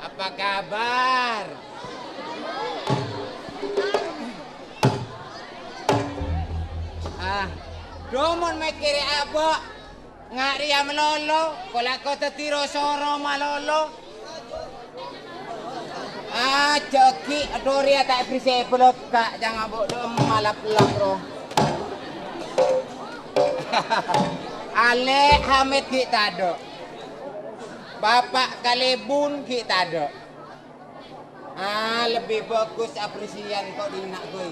Apa kabar? Domon may kiri abo. Nga riya malolo. Kula ko tatiro soro malolo. Joki. Doria tak prise pelok kak. Jangan bodoh malap-lap bro. Ale Hamid kita do. Bapak Kalebun kita do. Lebih bagus apresian kok di nak gue.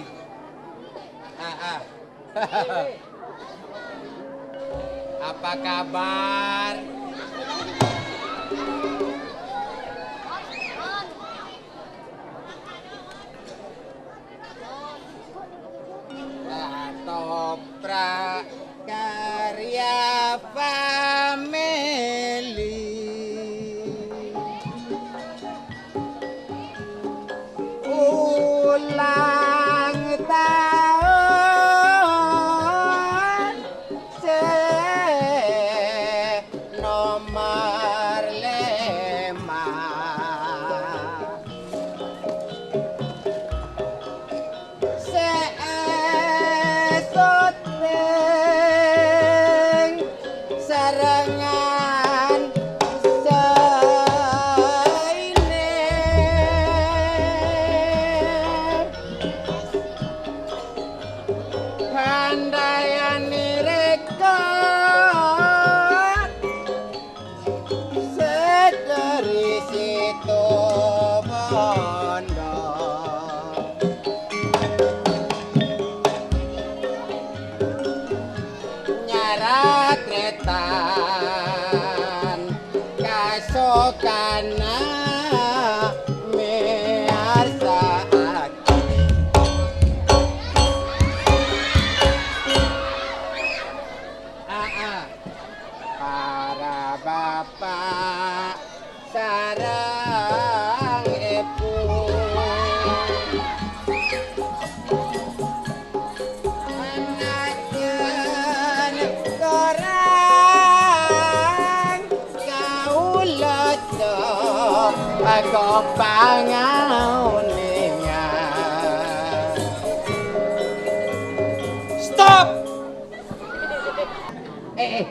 Apa kabar? Toprak karya family. Ulang tahun nomor 5. Seesoteng sarangan pandayani rekod sedari situ bondo nyarat retan kasokana miarsa para bapak sarang ibu anajan korang kaulat aku pangauningan. Stop!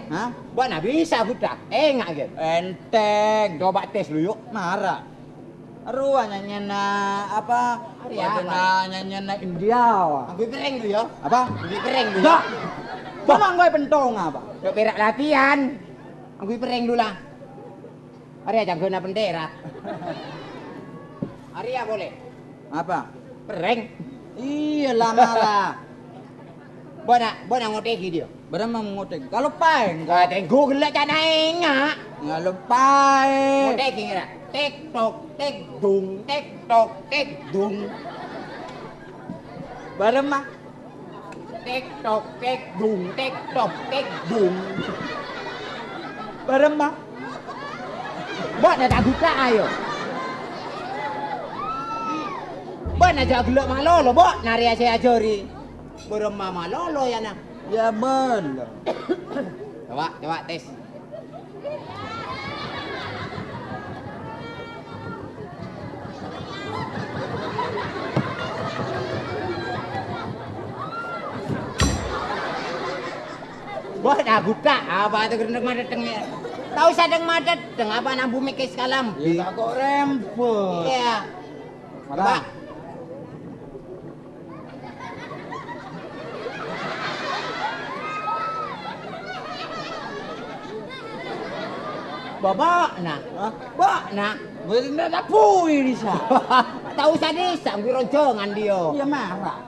Hah? Buat nak bisa budak. Enggak gitu. Enteng. Coba tes dulu yuk. Marah. Ruah nyanyana apa? Hari apa? Nyanyana India. Aku kering dulu ya. Apa? Aku kering dulu. Dah. Bang gue pentong apa? Dok perak latihan. Aku kering dulu lah. Hari aja guna bendera. Hari ya boleh. Apa? Pereng. Iya lah marah. Buat nak ngoteki dia. Berapa mengotek? Kalau paeng. Kau tengok gelak tak naik ngak. Kalau paeng. Ngoteki kira. Tek tok tek dung tek tok tek dung. Berapa? Tek tok tek dung tek tok tek dung. Berapa? Buat nak tak buka ayo. Buat nak jak gelak malolo buat nari saya ajari. Berema malolo ya nak. Ya benar. Coba tes. Buat aku tak apa tu kena madat tengnya. Tahu sadang madat teng apa nak bumi ke sekalam. Ya kok rempet. Iya. Marah. Babak nak. Hah? Bak nak. Benar tak pui di sana. Tahu sadis sambil roncongan dia. Ya marah.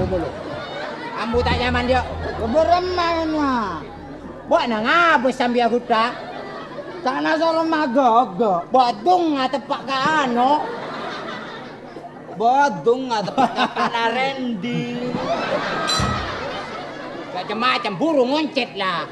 Bulu. Ambu tak nyaman dia. Beremanya. Buat nak ngabus sambil aku tak. Sana solo magog. Badung nga tepak ka ano. Bodong nga tepat na Randy. Macam-macam burung ngoncet lah.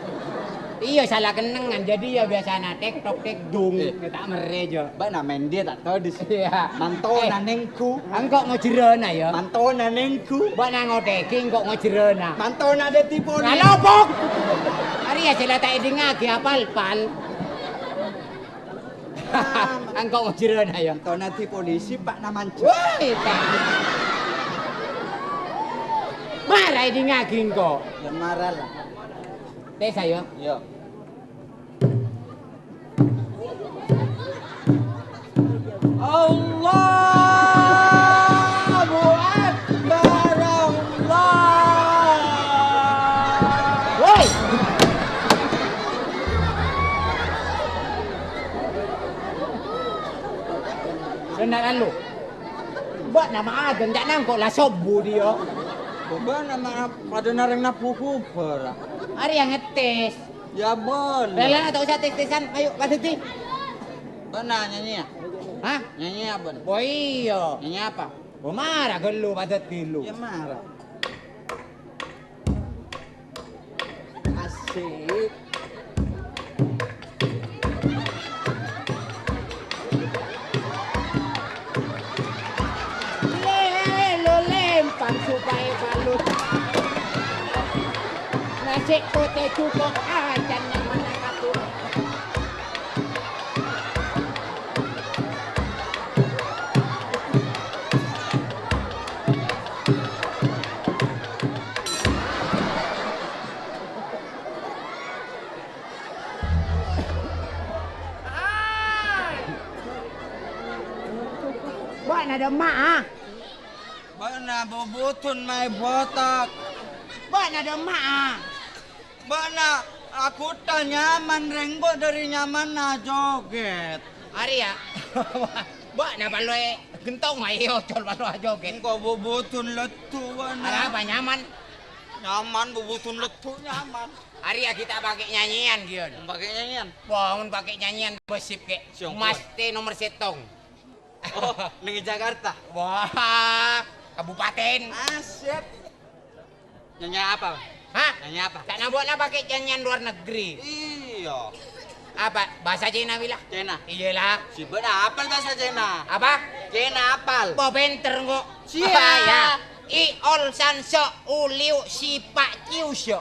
Iya salah kenengan jadi ya biasanya tektok tek dung tak mere jo. Mbak na main dia tak tahu di sini. Iya. Mantona nengku. Engkok ngojerena ya. Mantona nengku. Mbak nang ngoteki engkok ngojerena. Mantona de tipo ni. Ngalopok. Ari ya sila tak edingagi apal-pal. Engkok ngojerena ya. Mantona di polisi Pak Namancu. Woi, tak. Marah edingagi engkok. Ya marah lah. Tes ayo. Yo. Allahu Akbar Allah. Woi. Senang lu. Mbak nama agen tak nangkok lah sobu dia. Coba nama pada nareng napuku bara. Ari yang ngetes. Ya boleh. Rela tak usah tes-tesan. Ayo Pak Benar nyanyi ya? Hah? Nyanyi apa? Oh iya. Nyanyi apa? Oh marah gelu pada tilu. Ya marah. Asik. Lo lempang supaya balut. Nasi putih cukup aja yang mana satu. Buat ada mak ah. Bana bobotun mai botak. Buat ada mak ah. Bana aku tak nyaman renggo dari nyaman na joget. Ari ya. Buat na baloy gentong ay ocol balo joget. Engkau bobotun letu Ada bana. apa nyaman? Nyaman bobotun letu nyaman. Ari ya kita pakai nyanyian gion. Pakai nyanyian. Bangun pakai nyanyian besip ke. Siapa? Mas T nomor setong. Oh, ning Jakarta. Wah, kabupaten. Asik. Nyanyi apa? Hah? Nyanyi apa? Tak nak buat nak pakai nyanyian luar negeri. Iya. Apa? Bahasa Cina bilah. Cina. Iyalah. Si benar apal bahasa Cina. Apa? Cina apal. Bo benter kok. Sia. Ya. I ol san so u liu si pak kiu so.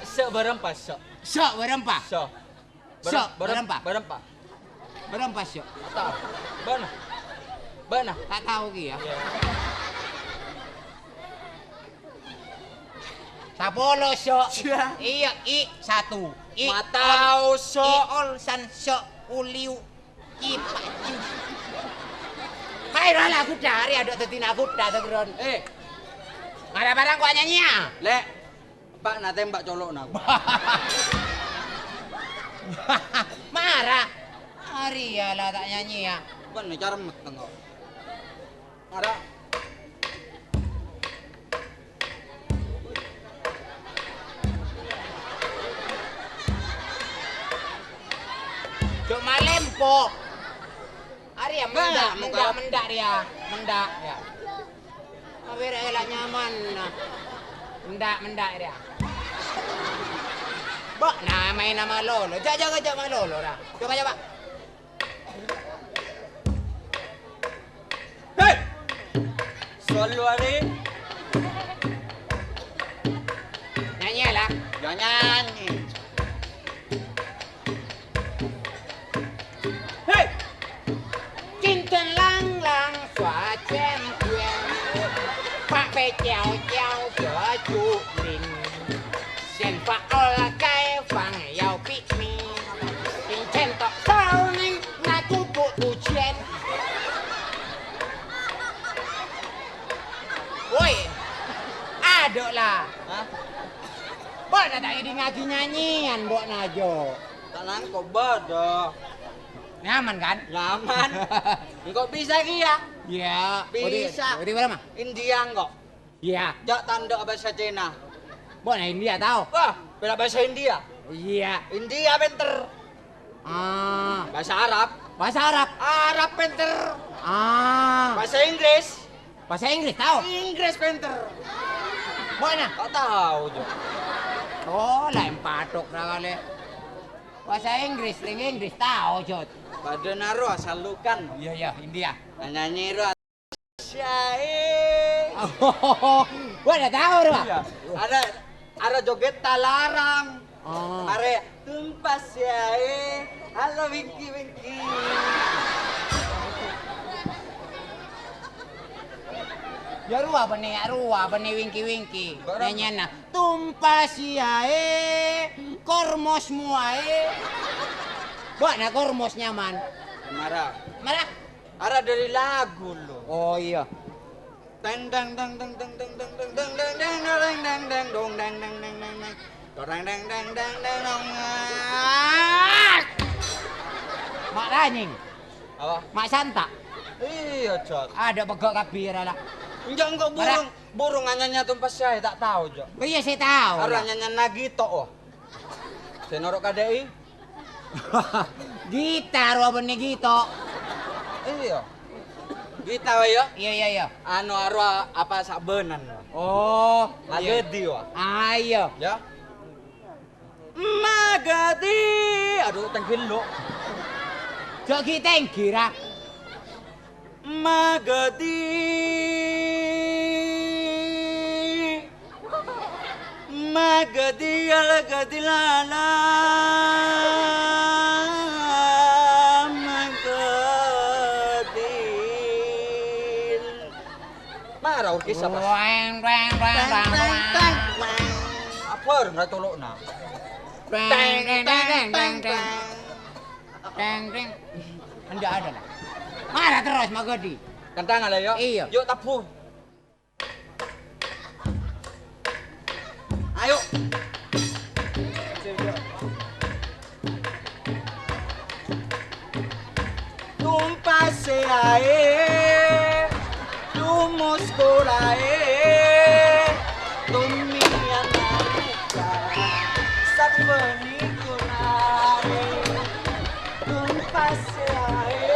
Se berempat se. So berempah. Se. Se berempah. Berempat. Berempah so. Tahu. Bana. Bana. Tak tahu ki ya. Sapolo so. Sia. Iya i satu. I Matau so. I ol san so u liu i pak kiu. Hai rala aku dari ada tetina aku dah tegron. Ada barang kau nyanyi ya? Lek. Pak na tembak colok na. Marah. Hari ya lah tak nyanyi ya. Ban cara met tengok. Ada. Cuma lempo. Hari ya mendak, Muka. mendak dia, mendak ya. Tapi elak nyaman. Mendak dia. Bak, nah main nama Lolo. Jangan sama Lolo dah. Coba. Hei. Selalu hari. Nyanyi lah. Jangan nyanyi. Hei. Cinta lang lang xóa chen quyền. Phát về chèo chèo cửa chu đình. Sen phát là cái phẳng giàu bị mi. Tình chen tọt sao ninh na cu cụ tù chen. Woi, ada lah. Hah? Buat dah tak ada ngaji nyanyian buat najo. Tak nangkop bodoh. Nyaman kan? Nyaman. Engkau bisa ki ya? Ya. Bisa. Di mana mah? India engkau. Ya. Jak tanda bahasa Cina. Buat nah India tahu? Wah, bela bahasa India. Iya. India pinter. Ah, Bahasa Arab. bahasa Arab. Arab pinter. Ah, Bahasa Inggris. bahasa Inggris tahu? Inggris pinter. Buat nah. Kau tahu jo. Oh, lain patok ra kali. Bahasa Inggris, tahu Jod. Pada naruh asal lu kan. Iya, India. Nyanyi ru Syai. Oh, gua udah tahu Ru. Iya. Ada joget talarang. Oh. Are tumpas Syai. Halo Winky. Ya ruah bani winki. Nanyana tumpas yae kormos muae. Buat na kormos nyaman. Marah. Ada dari lagu lo. Oh iya. Dang dang dang dang dang dang dang dang dang dang dang dang dang dang dong dang dang dang dang dang dang dang dang dang. Mak Ranying. Apa? Mak Santa. Iya, Cok. Ada begok kabira lah. Enggak burung nyanyi tumpas Syai tak tahu, Cok. Oh iya saya tahu. Ada nyanyi Nagito oh. Saya norok KDI. Gitar wa bani gitu. Iya. Kita wa ya. Iya. Anu arwah apa sabenan. Oh, Magedi wa. Ayo. Ya. Magadi. Aduh tengkin lo. Jok kita yang kira. Magadi. Magadi alagadi lala. Magadi. Marah kisah pas. Wang. Apa nggak tolok na? Deng. Anda ada lah. Marah terus Magadi. Kentang lah yo. Iya. Yuk tapu. Ayo. Tumpase ae. Lumos korae. Tumian naika. Sapani korae. Tumpase ae.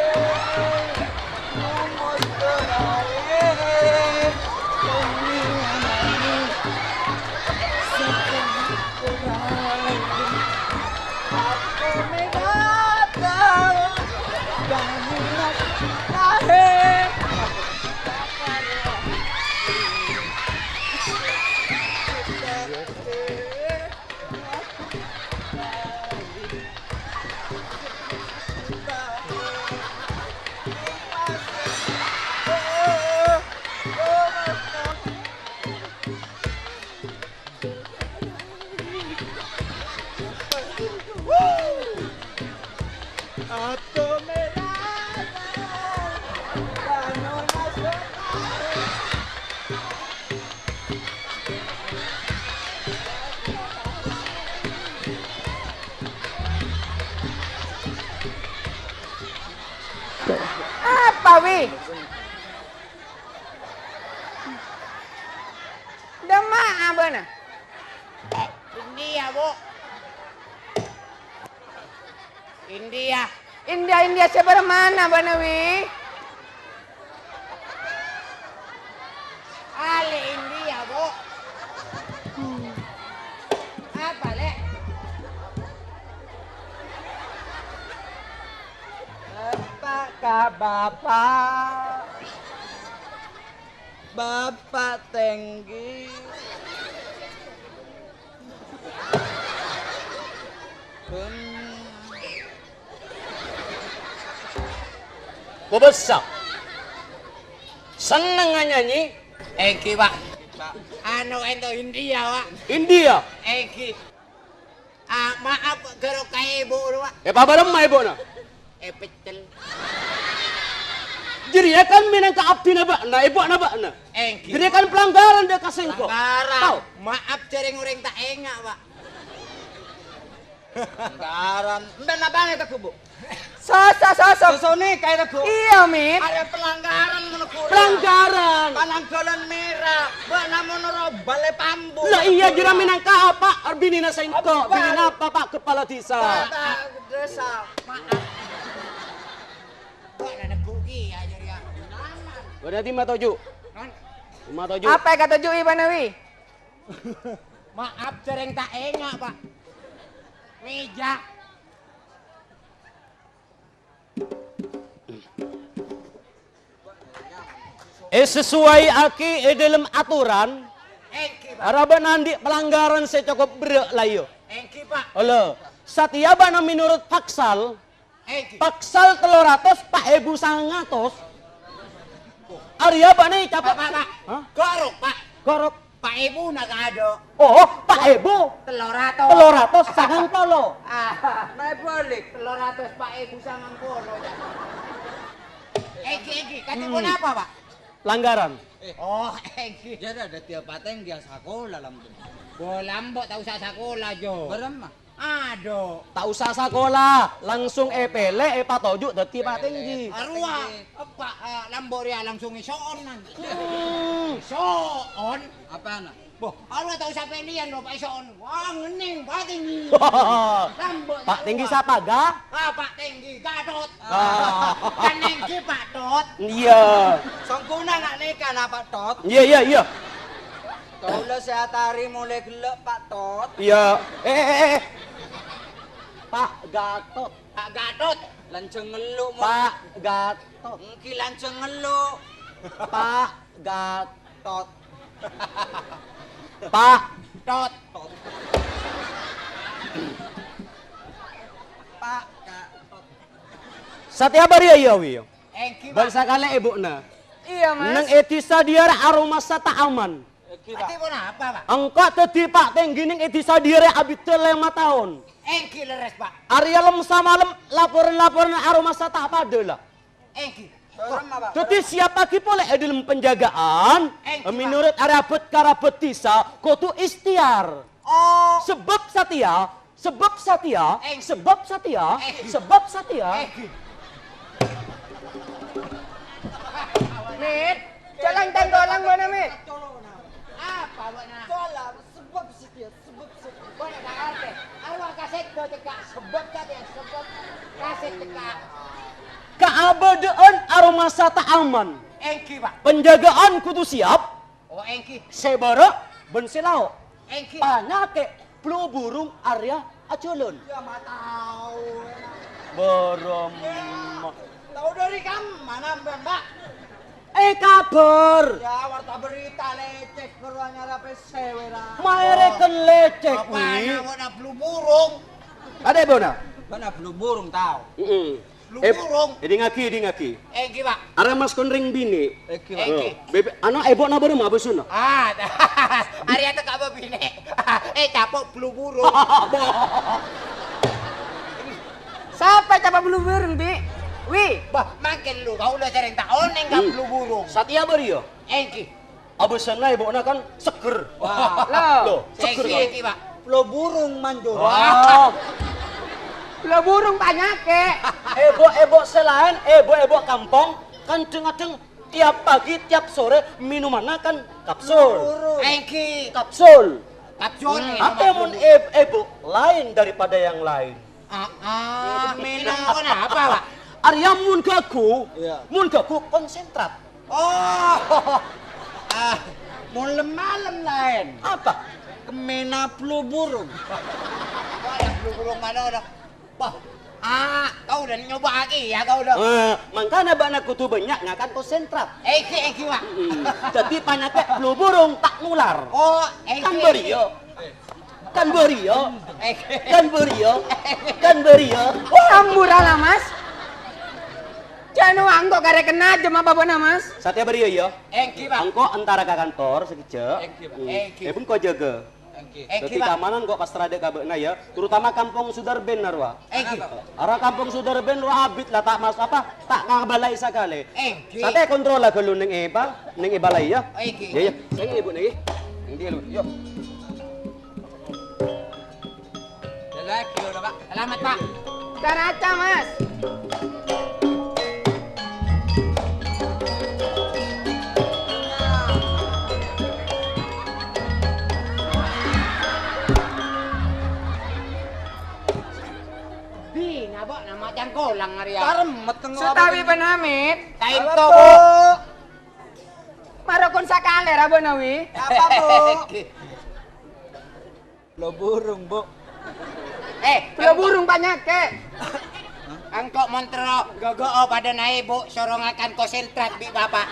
Lumos korae. Tumian naika. Sapani korae. Aku megatau. Ganunat lahe. Atau merah, Danau Nasional. Apa, Wi? Demak apa na? India, Bu. India. India sebelah mana, Bana, Wi? Ale India, Bu. Apa, Le? Apakah Bapak? Bapak Tenggi. Bobesa. Seneng nyanyi Eki, Pak. Anu ento India, Pak. India. Eki. Maaf karo kae ibu, Pak. Pabarem mai bona. Pecel. Jadi kan minang kaabdi na ba na ibu na ba na. Eki. Jadi kan pelanggaran dia kasih ko. Pelanggaran. Maaf jaring orang tak enggak, Pak. Pelanggaran. Mbak nabane tak Bu? Sosok. Sosone kayak Bu. Iya, Mit. Ada pelanggaran menukura. Pelanggaran. Pananggalan merah. Mbak namun ro bale pambu. Lah iya jira minang ka apa arbini na sa inko. Binin apa Pak Kepala Desa. Desa. Maaf. Pak na nagkugi aja ya. Berarti 57. Non. 57. Apa yang kata Jui, Bana, Wi? Maaf sering tak enggak pak. Meja. Sesuai aki dalam aturan, Engki pak. araban nanti pelanggaran saya cukup berat lah yo. Engki pak. Halo, satiaba na menurut paksal, Engki. paksal 300 Pak Ebu 100. Arya ba na Pak capek? pak. Hah? Korok pak. Korok. Pak Ibu nagado. Oh, Pak Ebu 300. 300 sangang polo. Naik balik. 300 Pak Ibu sangang polo. Engki. Kata pun apa pak? Pelanggaran. Oh engki. Jadi ada tiap pateng dia sekolah lambu. Bolambo tak usah sekolah jo. Berem mah. Aduh. Tak usah sekolah, langsung pele patojuk deti Pak Tinggi. Arwah. Apa lambo dia langsung isoon nanti. Hmm. Isoon. Apa nak? Boh, arwah tak usah pelian loh Pak isoon. Wah ngening Pak Tinggi. Lambo. Pak Tinggi siapa ga? Pak Tinggi Gatot. Ah. Kan Engki Pak Tot. Iya. Songkuna nggak nikah nak Pak Tot. Iya. Kau lah sehatari mulai gelap Pak Tot. Iya. Pak Gatot. Pak Gatot. Lanceng ngeluk mau. Pak Gatot. Engki lanceng ngeluk. Pak Gatot. Pak Tot. Pak Gatot. Satya Baria iya wi. Engki Pak. Bangsa kali ibu na. Iya mas. Nang etisa diare aroma sata aman. Kati pun apa Pak? Engkau tadi Pak Tinggi nang etisa diare abis 5 tahun. Engki leres Pak. Arya lem sama lem laporan aroma sata apa adalah. Engki. Berem apa? Jadi siapa ki boleh dalam penjagaan menurut Arabet Karabetisa kutu istiar. Oh. Sebab Satya, sebab Satya, Engki. sebab Satya, Engki. sebab Satya. Engki. Mit, jalan tenggolang mana mit? Apa buat nak? Soalnya sebab setia, sebab setia. Buat nak karte. Awak kaset tu teka sebab tadi sebab kaset teka. Keabadaan aroma sata aman. Engki Pak. Penjagaan kudu siap. Oh engki. Sebara bensilau. Engki. Panyake flu burung Arya aculun. Ya mah tahu. Berem. Tahu dari kamu mana Mbak? Kabar. Ya warta berita lecek keruannya apa sewera. Maereken lecek Apa wi. nak nak flu burung? Ada bona? Mana belum burung tahu. Flu burung. Idi ngaki. Engki Pak. Ara mas konring bini. Eki Engki. Bebe, anak ibu na baru mah besun. Arya teka apa bine? Capok flu burung. Siapa coba belum burung bi? Wi, Bah, makin lu kau udah sering tak oneng kan flu burung. Satya Bario. Engki. Abesan na ibu na kan seger. Wah, lo, Seger Engki kan. Engki Pak. lo burung manjur. Wah. lo burung banyak ke? Ebo selain ebo kampung kan kadang tiap pagi tiap sore minumannya kan kapsul. Engki. Kapsul. Kapsul. Apa mun ebo lain daripada yang lain? Minum kan apa Pak? Arya mun gaku, Iya. mun gaku konsentrat. Oh, mau malam lain. Apa? Kemena flu burung. Wah, yang flu burung mana udah? Bah, kau udah nyoba lagi ya kau udah. Makanya banyak kutu banyak ngakan konsentrat. Engki Pak. Jadi penyakit flu burung tak nular. Oh, Engki. Kan berio. Kan berio. Engki. Kan berio. Kan berio. Sambur lah mas. Jangan angkok kare kena aja mah bapak mas. Satya berio ya. Engki Pak. Angko antara ke kantor sekejap. Engki, Pak. Engki. Pun kau jaga. Engki. Engki Jadi Pak. keamanan kok pas terada kabena ya, terutama kampung Sudarben narwa. Engki. Arah kampung Sudarben lu habit lah tak mas apa, tak ngabalai sekali. Engki. Sate kontrol lah kalau neng balai ya. Engki. Ya. Saya ibu nih. Ini lu, yuk. Lelaki udah Pak. Selamat Pak. Karaca mas. Di ngabok nama jangkolang Arya. Karem meteng Sutawi penamit. Kain Apa, to. Bu? Marokon sakale rabo nawi. Apa, Bu? Engki. Lo burung, Bu. Pulau burung banyak ke. Angkok montro gogo pada naik bu sorongakan konsentrat bi bapak.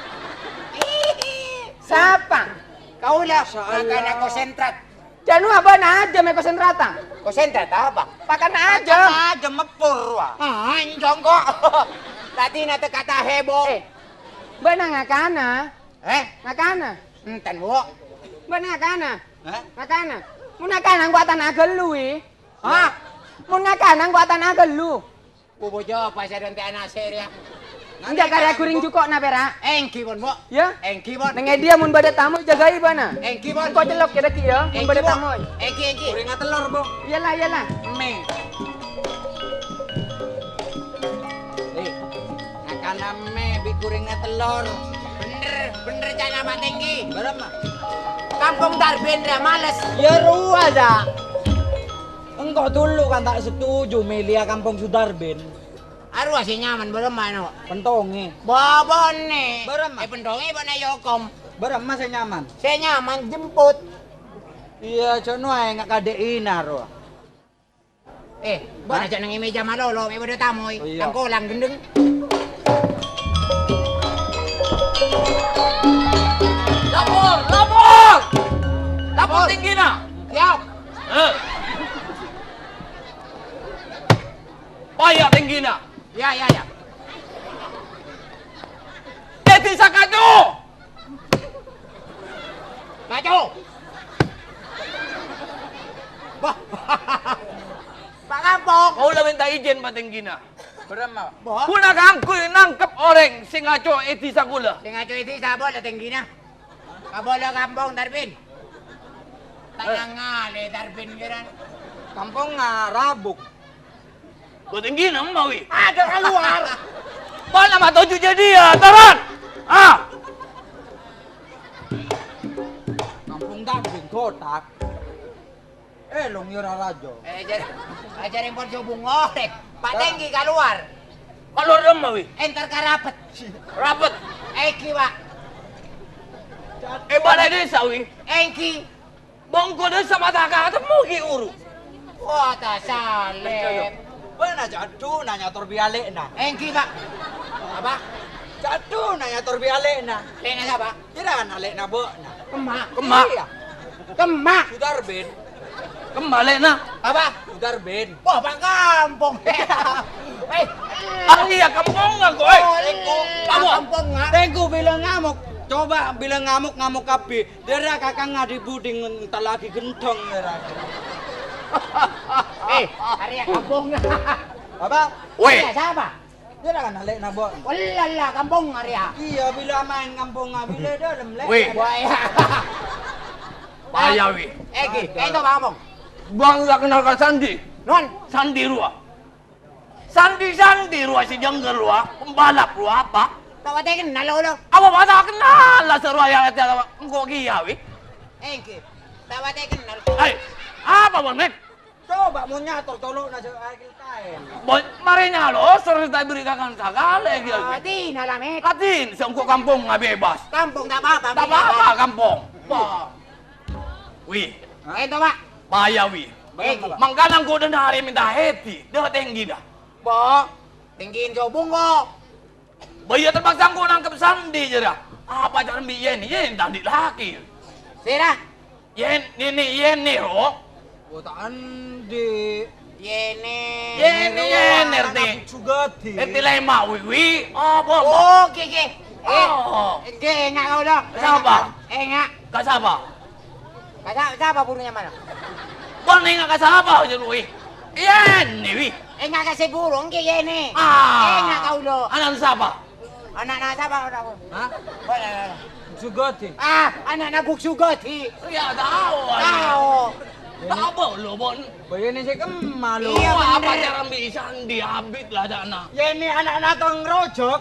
Siapa? Kau lah makan konsentrat. Janu apa aja me konsentrata? Konsentrat apa? Pakan aja. Aja mepur wah. Anjong kok. Tadi nate kata heboh. Benar ngakana? Ngakana? Enten bu. Benar ngakana? Hah? Ngakana? Mun ngakana buatan agel lu Hah? Mun ngakana buatan agel lu. Bobo jawab pas ada nanti anak seria. Enggak karya kuring jukok na pera. Engki bon bu. Ya? Engki bon. Nenge dia mun bade tamu jagai bana. Engki bon. Kau celok kira kia mun bade tamu. Engki. Kuring telur, Bu. Iyalah. Me. Akana me bi kuring telur. Bener jangan nama tinggi. Berapa? Kampung Darbendra males. Ya ruah dah. Engkau dulu kan tak setuju Melia Kampung Sudarben. Aru asih nyaman belum mano. Pentongi. Babon nih. Berapa? Pendongi mana yokom. Berapa saya nyaman? Saya nyaman jemput. Iya, cono ay nga kadeina ro. Buat aja nang meja malolo, may bada tamoy. Oh, iya. Ang kulang gendeng. Lapor! Lapor tinggi na! Siap. Payak tinggi na! Ya. Eti sakado! Maju. Bah. Pak Kampung. Mau lang minta izin pa tinggi na. Berapa? Bah. Kuna kang kuy nangkap orang singaco eti sakula. Sing ajo iti sabol na tinggi na. Kabolo Kampung Darbin. Tangangali Darbin giran. Kampung nga rabuk. Ko tinggi na mawi. Ada keluar. Paano matuju jadi ya, taran! Kampung Darbin kotak. Long yura radyo. Ajarin pon bungo. Pak Tinggi keluar. Kalau ram mawi. Enter karapet. Rapat. Eki pak. Balai desa wi. Eki. Bongko desa mata ketemu ki uru. Wah tak salep. Mana jadu nanya torbiale na. Eki pak. Apa? Jadu nanya torbiale na. Lena siapa? Kira na le na bo na. Kemak. Kemak. Iya. Kemak. Sudarben. Kembali na. Apa? Sudarben. Wah Pak Kampung. Iya kampung nga ko eh. Kampung nga. Tengku bilang ngamuk. Coba bilang ngamuk kapi. Dera kakang ngadi buding entar lagi gentong dera. Area kampung nga. Apa? Weh. Area siapa? Dera kan le na bo. Walala kampung area. Iya bila main kampung ngabile dalam le. Weh. Wah. Payawi. Eki, itu Pak Kampung. Bang tak kenal ka Sandi. Non. Sandi Rua. Sandi Rua si Jengger Rua. Pembalap Rua apa? Tawa tayo nalolo. Apa ba tak kenal lah sa Rua yang ito. Engko giyawi. Eki. Tawa tayo nal. Ay, apa ba nek? Coba mau nyator tolong na sa akil kain. Boy, marinya lo, sorry tayo beri kakan sagale giyawi. Di nalamit. Katin, sa engko kampung nga bebas. Kampung tak apa-apa. Tak apa kampung. Wi, Ito Pak. payawi. Eki. Mangkanang ko na hari minta heti. Dah tinggi dah. Bo. Tinggiin ko bungo. Bayi terpaksa ko nangkep Sandi je dah. Apa cara mi yen tadi laki. Sira. Yen ro. Wata andi. Yene. Yen erte. Sugati. Eti lema wi. Apa? Oh, kiki. Oh. Enggak kau dong. Siapa? Enggak. Kasapa? Siapa burunya mana? Bani nga kasapa je wi. Yen ni wi. Enggak kasih burung ke Yene. Ah. Enggak kau dong. Anak siapa? Anak siapa kau? Hah? Boleh. Sugati. Anak Guksugoti. Ya tahu. Tahu. Tahu lo bon. Bayi ni si kemalu. Iya, Apa bener. cara mi Sandi habis lah dana. Ya ini anak-anak tong rojok.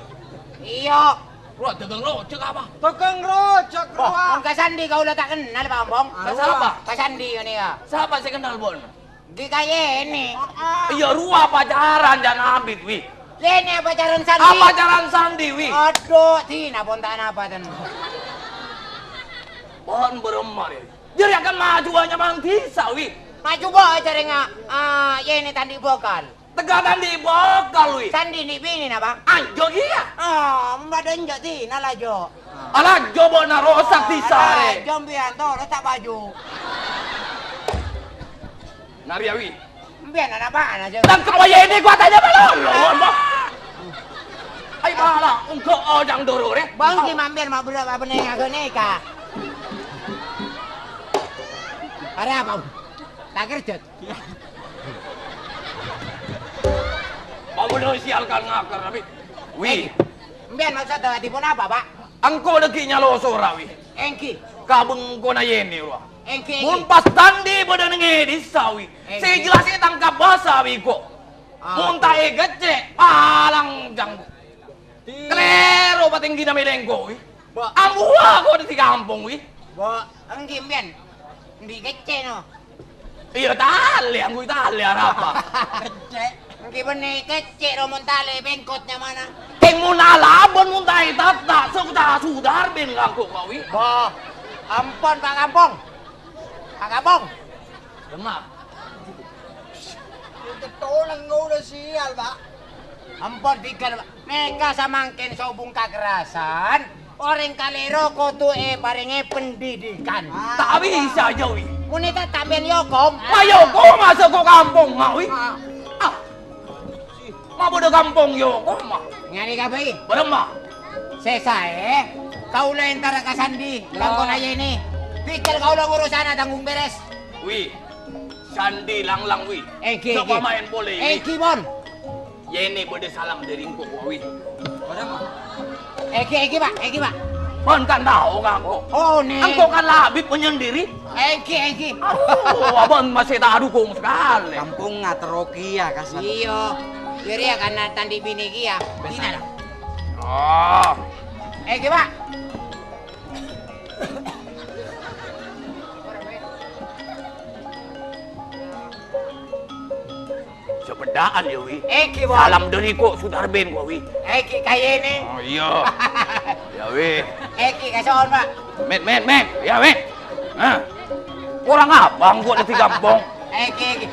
Iya. Ro dagang lo cek apa? Tukang rojok Wah, ruah. Om Kasandi kau udah tak kenal Pak Ampong. Siapa? Kasandi ini ya. Siapa sih kenal bon? Di kaya ini. Iya ruah pacaran jangan habis wi. Yene pacaran Sandi. Apa pacaran Sandi wi? Aduh, tina pontaan apa tan? Bon beremar ya. Jadi akan maju hanya bang Tisa wi. Maju bo cari nga ini tandi bokal. Tegatan di bokal wi. Sandi ni bini na bang? Anjo iya. Mbadan jadi nalajo. Ala jobo na rosak di sare. Jombian to letak baju. Nariawi. Mbian ana ba aja. Dan keroya ini gua tanya belum. Ay bala, engkau odang dorore. Bang ki mambien ma budak apa nih agone ka. Ada apa? Tak kerja. Kamu dah sialkan ngakar tapi. Wi, Mbian maksud tadi pun apa, Pak? engkau dekinya lo sorawi. Engki. Kabung kau na yeni lo. Engki. Mun pas tandi pada nengedi sawi. Saya jelasnya tangkap bahasa wi kok. Mun tae gece, palang janggu. Klero patinggi na melengko wi. Ambuha ko di kampung wi. Bo, engki Mbian. Ndi kece no. Iya tali, anggu tali apa? Kece. Engki benih kece ro montale bengkotnya mana? Keng mun alabon mun tae tata sudar ben ngangko kau wi. Bo, ampun Pak Kampung. Pak Kampung. Dengar. Ketolong udah sial, Pak. Ampun tiga mereka samangken sobung kekerasan. Orang kalero kotu paringe pendidikan. Tak bisa jauh wi. Munita también yokom. Ayo kau masuk ke kampung ngau wi. Mau bodoh kampung yo kau mah. Ngani kabai. Beremah. Selesai. Kau lah entar ke Sandi. Langkon aja ini. Pikir kau lah urusan tanggung beres. Wi. Sandi lang wi. Eki. Coba main boleh. Eki bon. Yeni bode salam dari engkau wi. Beremah. Eki Pak. Eki Pak. Pon kan tahu ngangko. Oh nih. Engkau kan labib penyendiri. Eki. Abang masih tak dukung sekali. Kampung ngateroki ya kasar. Iyo. Biar ya karena tandi bini kia. Tina dah. Oh. Eki Pak. Sepedaan ya wi. Eki bon. Salam dari kok sudah ben kok wi. Eki kayak ini. Oh iya. Ya wi. Eki kason Pak. Men. Ya wi. Hah. Kurang apa kok di kampung? Eki.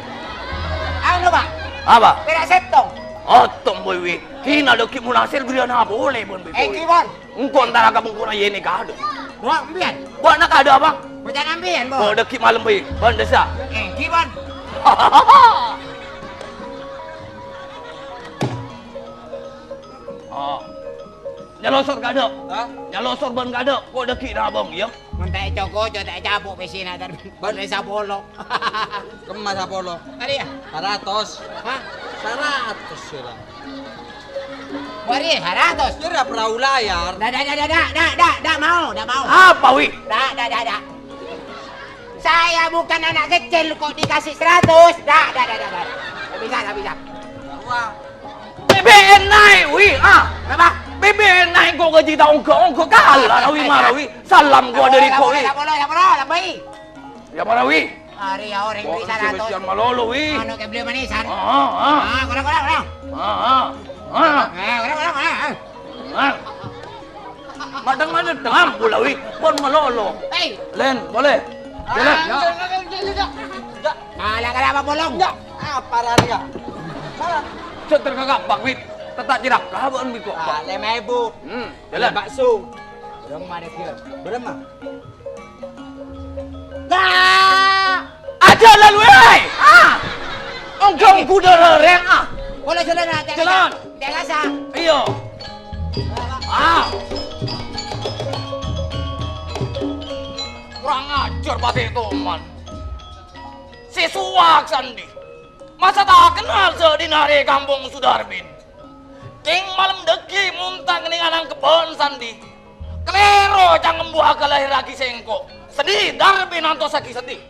Anu Pak. Apa? Pera septong. Oh, tomboy wi. Hina do ki munasir gria na boleh bon betul. Eki bon. Engkau antara kampung kuna yeni kado. Wah, Mbian. Buat nak kado abang. Macam ambian bon. Kau deki malam wi. Bon desa. Eki bon. Oh. Nyalosor kado. Hah? Nyalosor ban kado. Kau deki na abang ya. Muntai coko jo tak cabuk pesina dan desa bolo. Kemas apa lo? Tadi ya? 100. Hah? 100 sila. Wari 100. Jadi perahu layar. Dah mau. Apa wi? Dah. Saya bukan anak kecil kok dikasih 100. Dah. Tak bisa. Wah. BBN naik wi. Kenapa? BBN naik kau gaji tahun ke kalah wi marawi. Salam gua dari kau wi. Tak boleh, baik. Ya marawi. Hari orang beli Spesial 100. malolo wi. Anu ke beli manisan. Kurang. Madang pula wi. Pon malolo. Hei. Len, boleh. Jalan. Kalah apa bolong? Apa rania? Seter kakak bak wi. Tetap jirak. Kaban wi kok. 5.000. Jalan. Bakso. Berapa ada kira? Berapa? Aja lalu wei. Engkau kuda reng Boleh jalan nak? Jalan. Jangan asal. Iyo. Kurang ajar pati toman. Si suak sandi. Masa tak kenal sedinari kampung Sudarbin. King malam deki muntah keninganan kebon sandi. Klero jangan buah kelahir lagi sengko. Sedih Darbin anto saki sedih.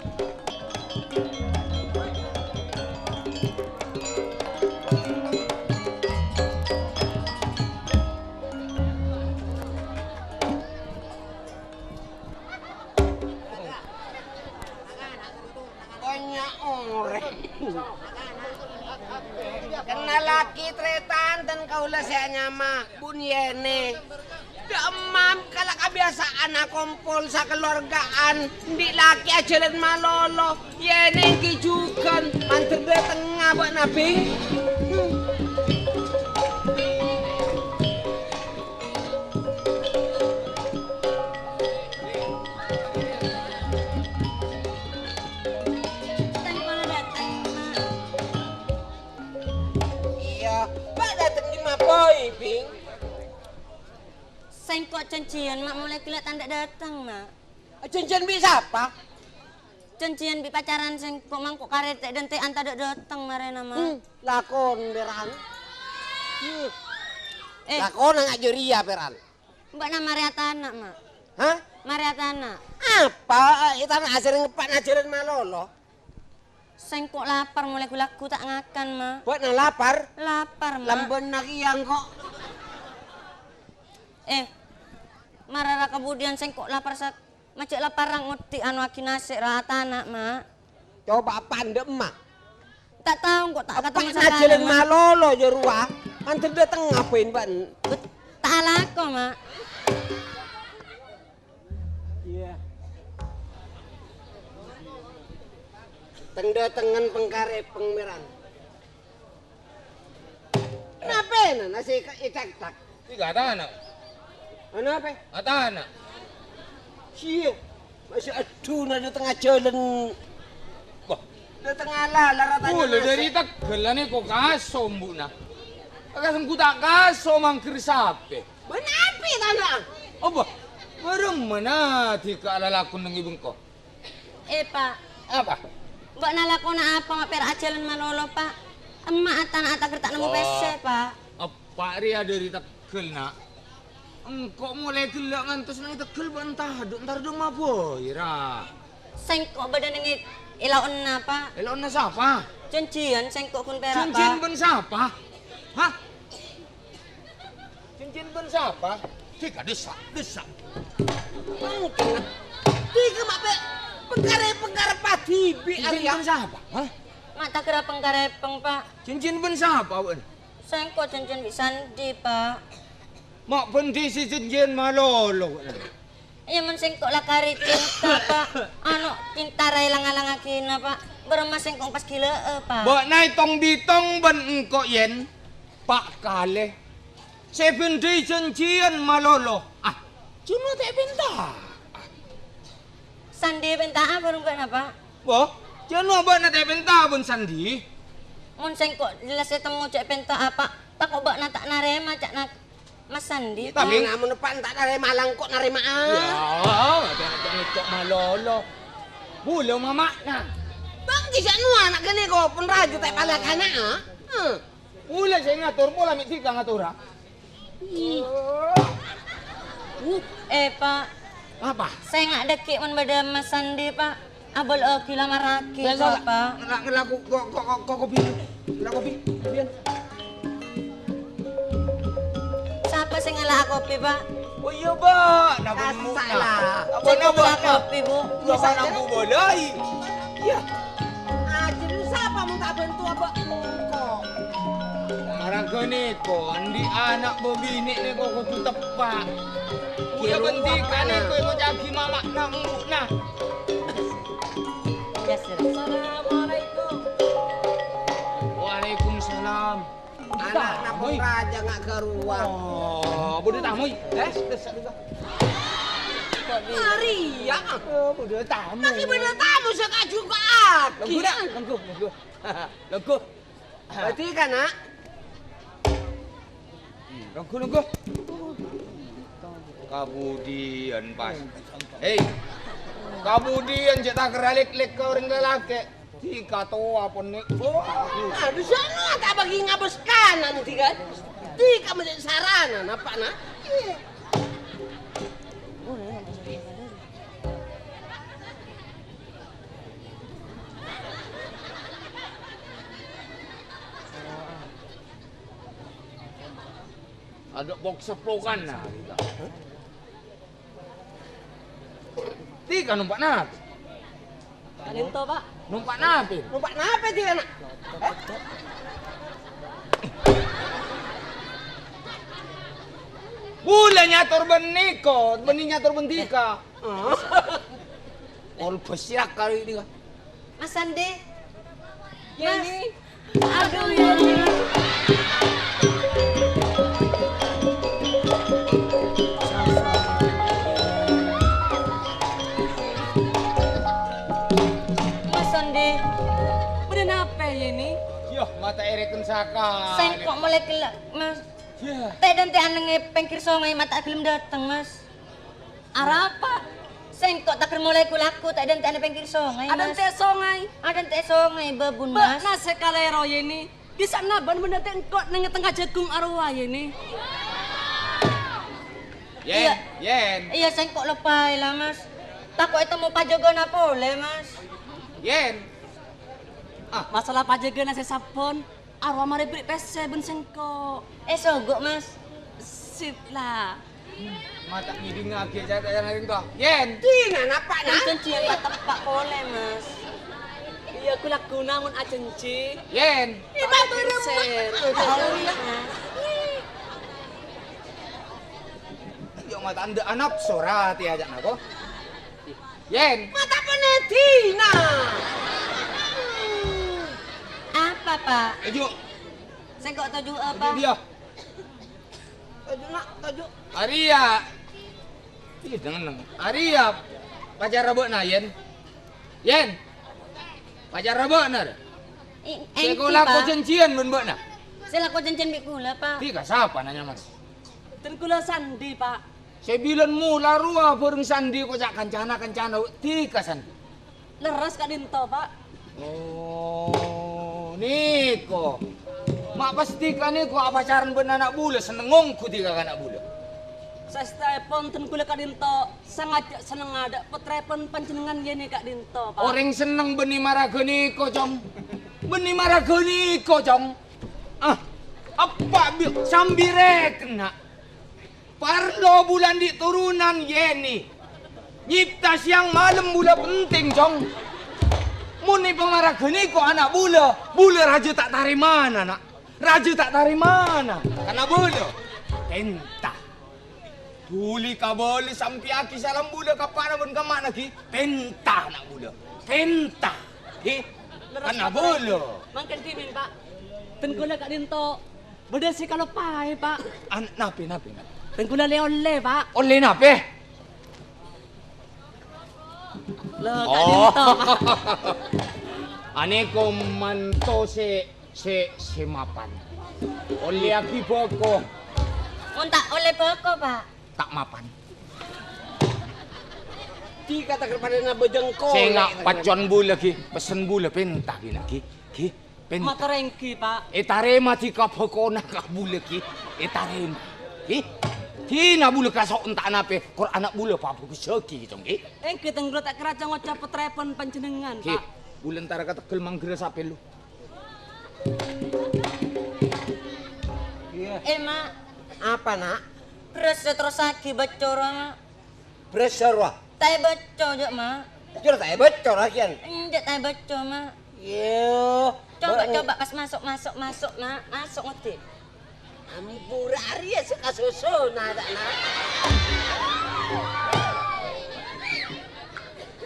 Banyak orang. Kena laki tretan dan kau lah saya nyama bunyene. Demam kalau kabi biasa anak kumpul sa keluargaan, di laki aja len malolo, yene ki juga mantir de tengah bak nabi. Iya, Pak datang di Mapoy, Bing. Sengkok cincian mak mulai kelihatan tak datang mak. Cincin bisa apa? Cincian bi pacaran sengkok mangkok karet dan teh anta tak datang marena mak. Lakon beran. Lakon nggak juria beran. Mbak nama Mariatana mak. Hah? Mariatana. Apa? Itu anak ajarin ngepak ngajarin malolo. Sengkok lapar mulai kulaku tak ngakan mak. Buat na lapar. Lapar mak. Lambon nak yang kok. Marara kemudian sengkok lapar sak macet laparang nguti anu aki nasi ratana mak. Coba pandem mak. Tak tahu kok tak ketemu Apa ngajarin malolo jorua. Antar datang ngapain ban? Tak alako mak. Iya. Tengdatengan pengkare pengmeran. Kenapa nasi itak-tak? Tiga tanah. Ano apa? Atana. Siya. Masih aduh na di tengah jalan. Wah, Di tengah laratan. boleh dari Tegal nih kok kaso mbuna. Kasem ku tak kaso mangkir sape. Benapi tanah. Apa? Merem mana tika lalakon ng ibang ko. Pak. Apa? Mbak nalakona apa mak per ajalan manolo pak. Emak atan kerta nemu pese pak. Apa ria dari Tegal nak? Engkau mulai gelak ngantos nang Tegal bantah ntar do maboy ra. Sengkok badan ini ilaon na pak. Elon na sapa? Cincian sengkok kun pera Cincin pak. ben sapa? Hah? Cincin ben sapa? Tika desa. Mungkin. Tiga mak be. Pengkare padi bi Cincin Arya. ben sapa? Hah? Mak tak kira pengkarepeng pak. Cincin ben sapa wen? Sengkok cincin bisa di pak. Mak bendi si cincin malolo. Iya men sengkok lah kari cinta pak. Anu cinta rai lang-lang akina pak. Berema sengkok pas gila pak. Bak nai tong ditong ben engko yen. Pak kale. Si bendi cincin malolo. Ah, cuma tak benta. Sandi benta apa rumah apa? Wah, cuma bak na tak benta bun sandi. Mun sengkok jelas ketemu cek benta apa? Pak kok bak na tak narema cak nak Mas Sandi. Tapi namun depan tak narema lang kok narema ya, ada ngecok malolo. Bulu mama na. Bang di sana anak gini kok penraju tak pala kana ah. Bula saya ngatur, bola mit tika ngatur. Pak. Apa? Saya nggak dekik mun beda Mas Sandi pak. Abol kila maraki Biasa pak. ngelaku kok kopi. Ngelaku kopi. Biar. Siapa sih ngelak kopi pak? Oh iya, Pak. Nabung Salah. Apa Saya nabung ngelak kopi bu. Apa nabung boleh? Iya. Jadi siapa mau tak bantu apa kok? Marang gini ko, andi anak bebini ni ko kutu tepak. Uya bentikan ni ko mo jagi mama na na. Ya sir. Assalamualaikum. Waalaikumsalam. Anak napong raja nggak keruang. Oh, bodoh tamu. Desa. Maria. Oh, bodoh tamu. Lagi bener tamu sekak juga aki. Lengku. Berarti kan nak? Lengku. Kabudian pas. Hei. Kabudian cek tak keralik-lik ke orang lelaki. Tika tua pun nih. Nah, di sana tak bagi ngabes kanan tiga. Tika menjadi sarana apa nak? Ada box seplokan nah. Tika numpak napi. Kalinto pak. Numpak napi. Numpak napa tiga nak? Bula nyatur beniko, benih nyatur bentika. Ol besiak kali ini. Mas Sandi. Yeni. Aduh Yeni. Mas Sandi. Bener apa Yeni? Yoh, mata ereken saka. Saya kok mulai gelap, Mas. Ya. Teh dan teh aneh pengkir songai mata gelem dateng, Mas. Arah apa? Saya kok tak mulai kulaku teh dan teh aneh pengkir songai, Ada Mas. teh songai. Ada teh songai babun, Mbak Mas. na sekalero Yeni. Bisa naban bener teh engkau neng tengah jagung arwah Yeni. Yen, yen, Iya, saya kok lepai lah, Mas. Takut itu mau pajogo na boleh, Mas. yen. Masalah pajaga nasi sapon. Arwah mari beri pese ben sengko. Sogok, Mas. Sip lah. Mata ngiding lagi aja yang toh. Yen. Tina napa na? Janji tak tepak boleh, Mas. Iya aku laku namun ajenci. Yen. Iba berser. Yo mata anda anak sorat ya aja nako. Yen. Mata penetina. Apa, Pak? Ayo, Saya kok tuju apa? dia. Tuju nak, tuju. Aria. Ih, dengan Aria. Pacar rabok na yen. Yen. Pacar rabok na. Sekolah ko cencian ben na. Saya laku janjian bikula, Pak. Tika siapa nanya mas? Dan kula sandi pak. Saya bilang mula ruah bareng sandi ko cak kancana tika sandi. Leras kak dinto pak. Oh, niko. Mak pasti kan niko apa pacaran ben anak bule senengongku tika anak bule. Saya telepon dan kula kak dinto. Sangat seneng ada petrepon panjenengan Yeni kak dinto pak. Orang seneng beni maraga niko jong. Beni maraga niko jong. Apa bil sambire kena. Parlo bulan di turunan Yeni. Nyipta siang malam bula penting jong. Muni pemaraga niko anak bula. Bula raja tak tarik mana nak. Raja tak tarik mana. Karena bula. Tenta. Tuli ka boleh sampai aki salam bula kapana pun kamak lagi. Tenta nak bula. Tenta. Karena bula. Mangken dimin pak. Dan kula kak dinto. Beda sih kalau pai pak. Napi. Dan kula le pak. Oleh napi. Lo kak dinto pak. Ane ko manto se mapan. Oleh aki poko Untak oleh boko, Pak. tak mapan. Di kata kepada na bejengko. Saya ngak pacon bula ki, pesen bula penta ki nak ki penta. Mata rengki pak. Etarema ti ka poko nak ka bula ki, etarema. Ki na bula ka sok entak nape, kor anak bula pa aku seki gitu ki. Engke tenggro tak keraca ngocap petrepon panjenengan Ki, pak. bulan tara ka tekel manggres ape lu. Mak. Apa nak? Beres terus lagi bocor, Mak. Besar wah. Tai bocor, Jok, Mak. Jur tak bocor lagi kan. Enggak tai bocor, Mak. Yo. Coba pas masuk, Mak. Masuk ngerti. Ampura Arya suka susu nak.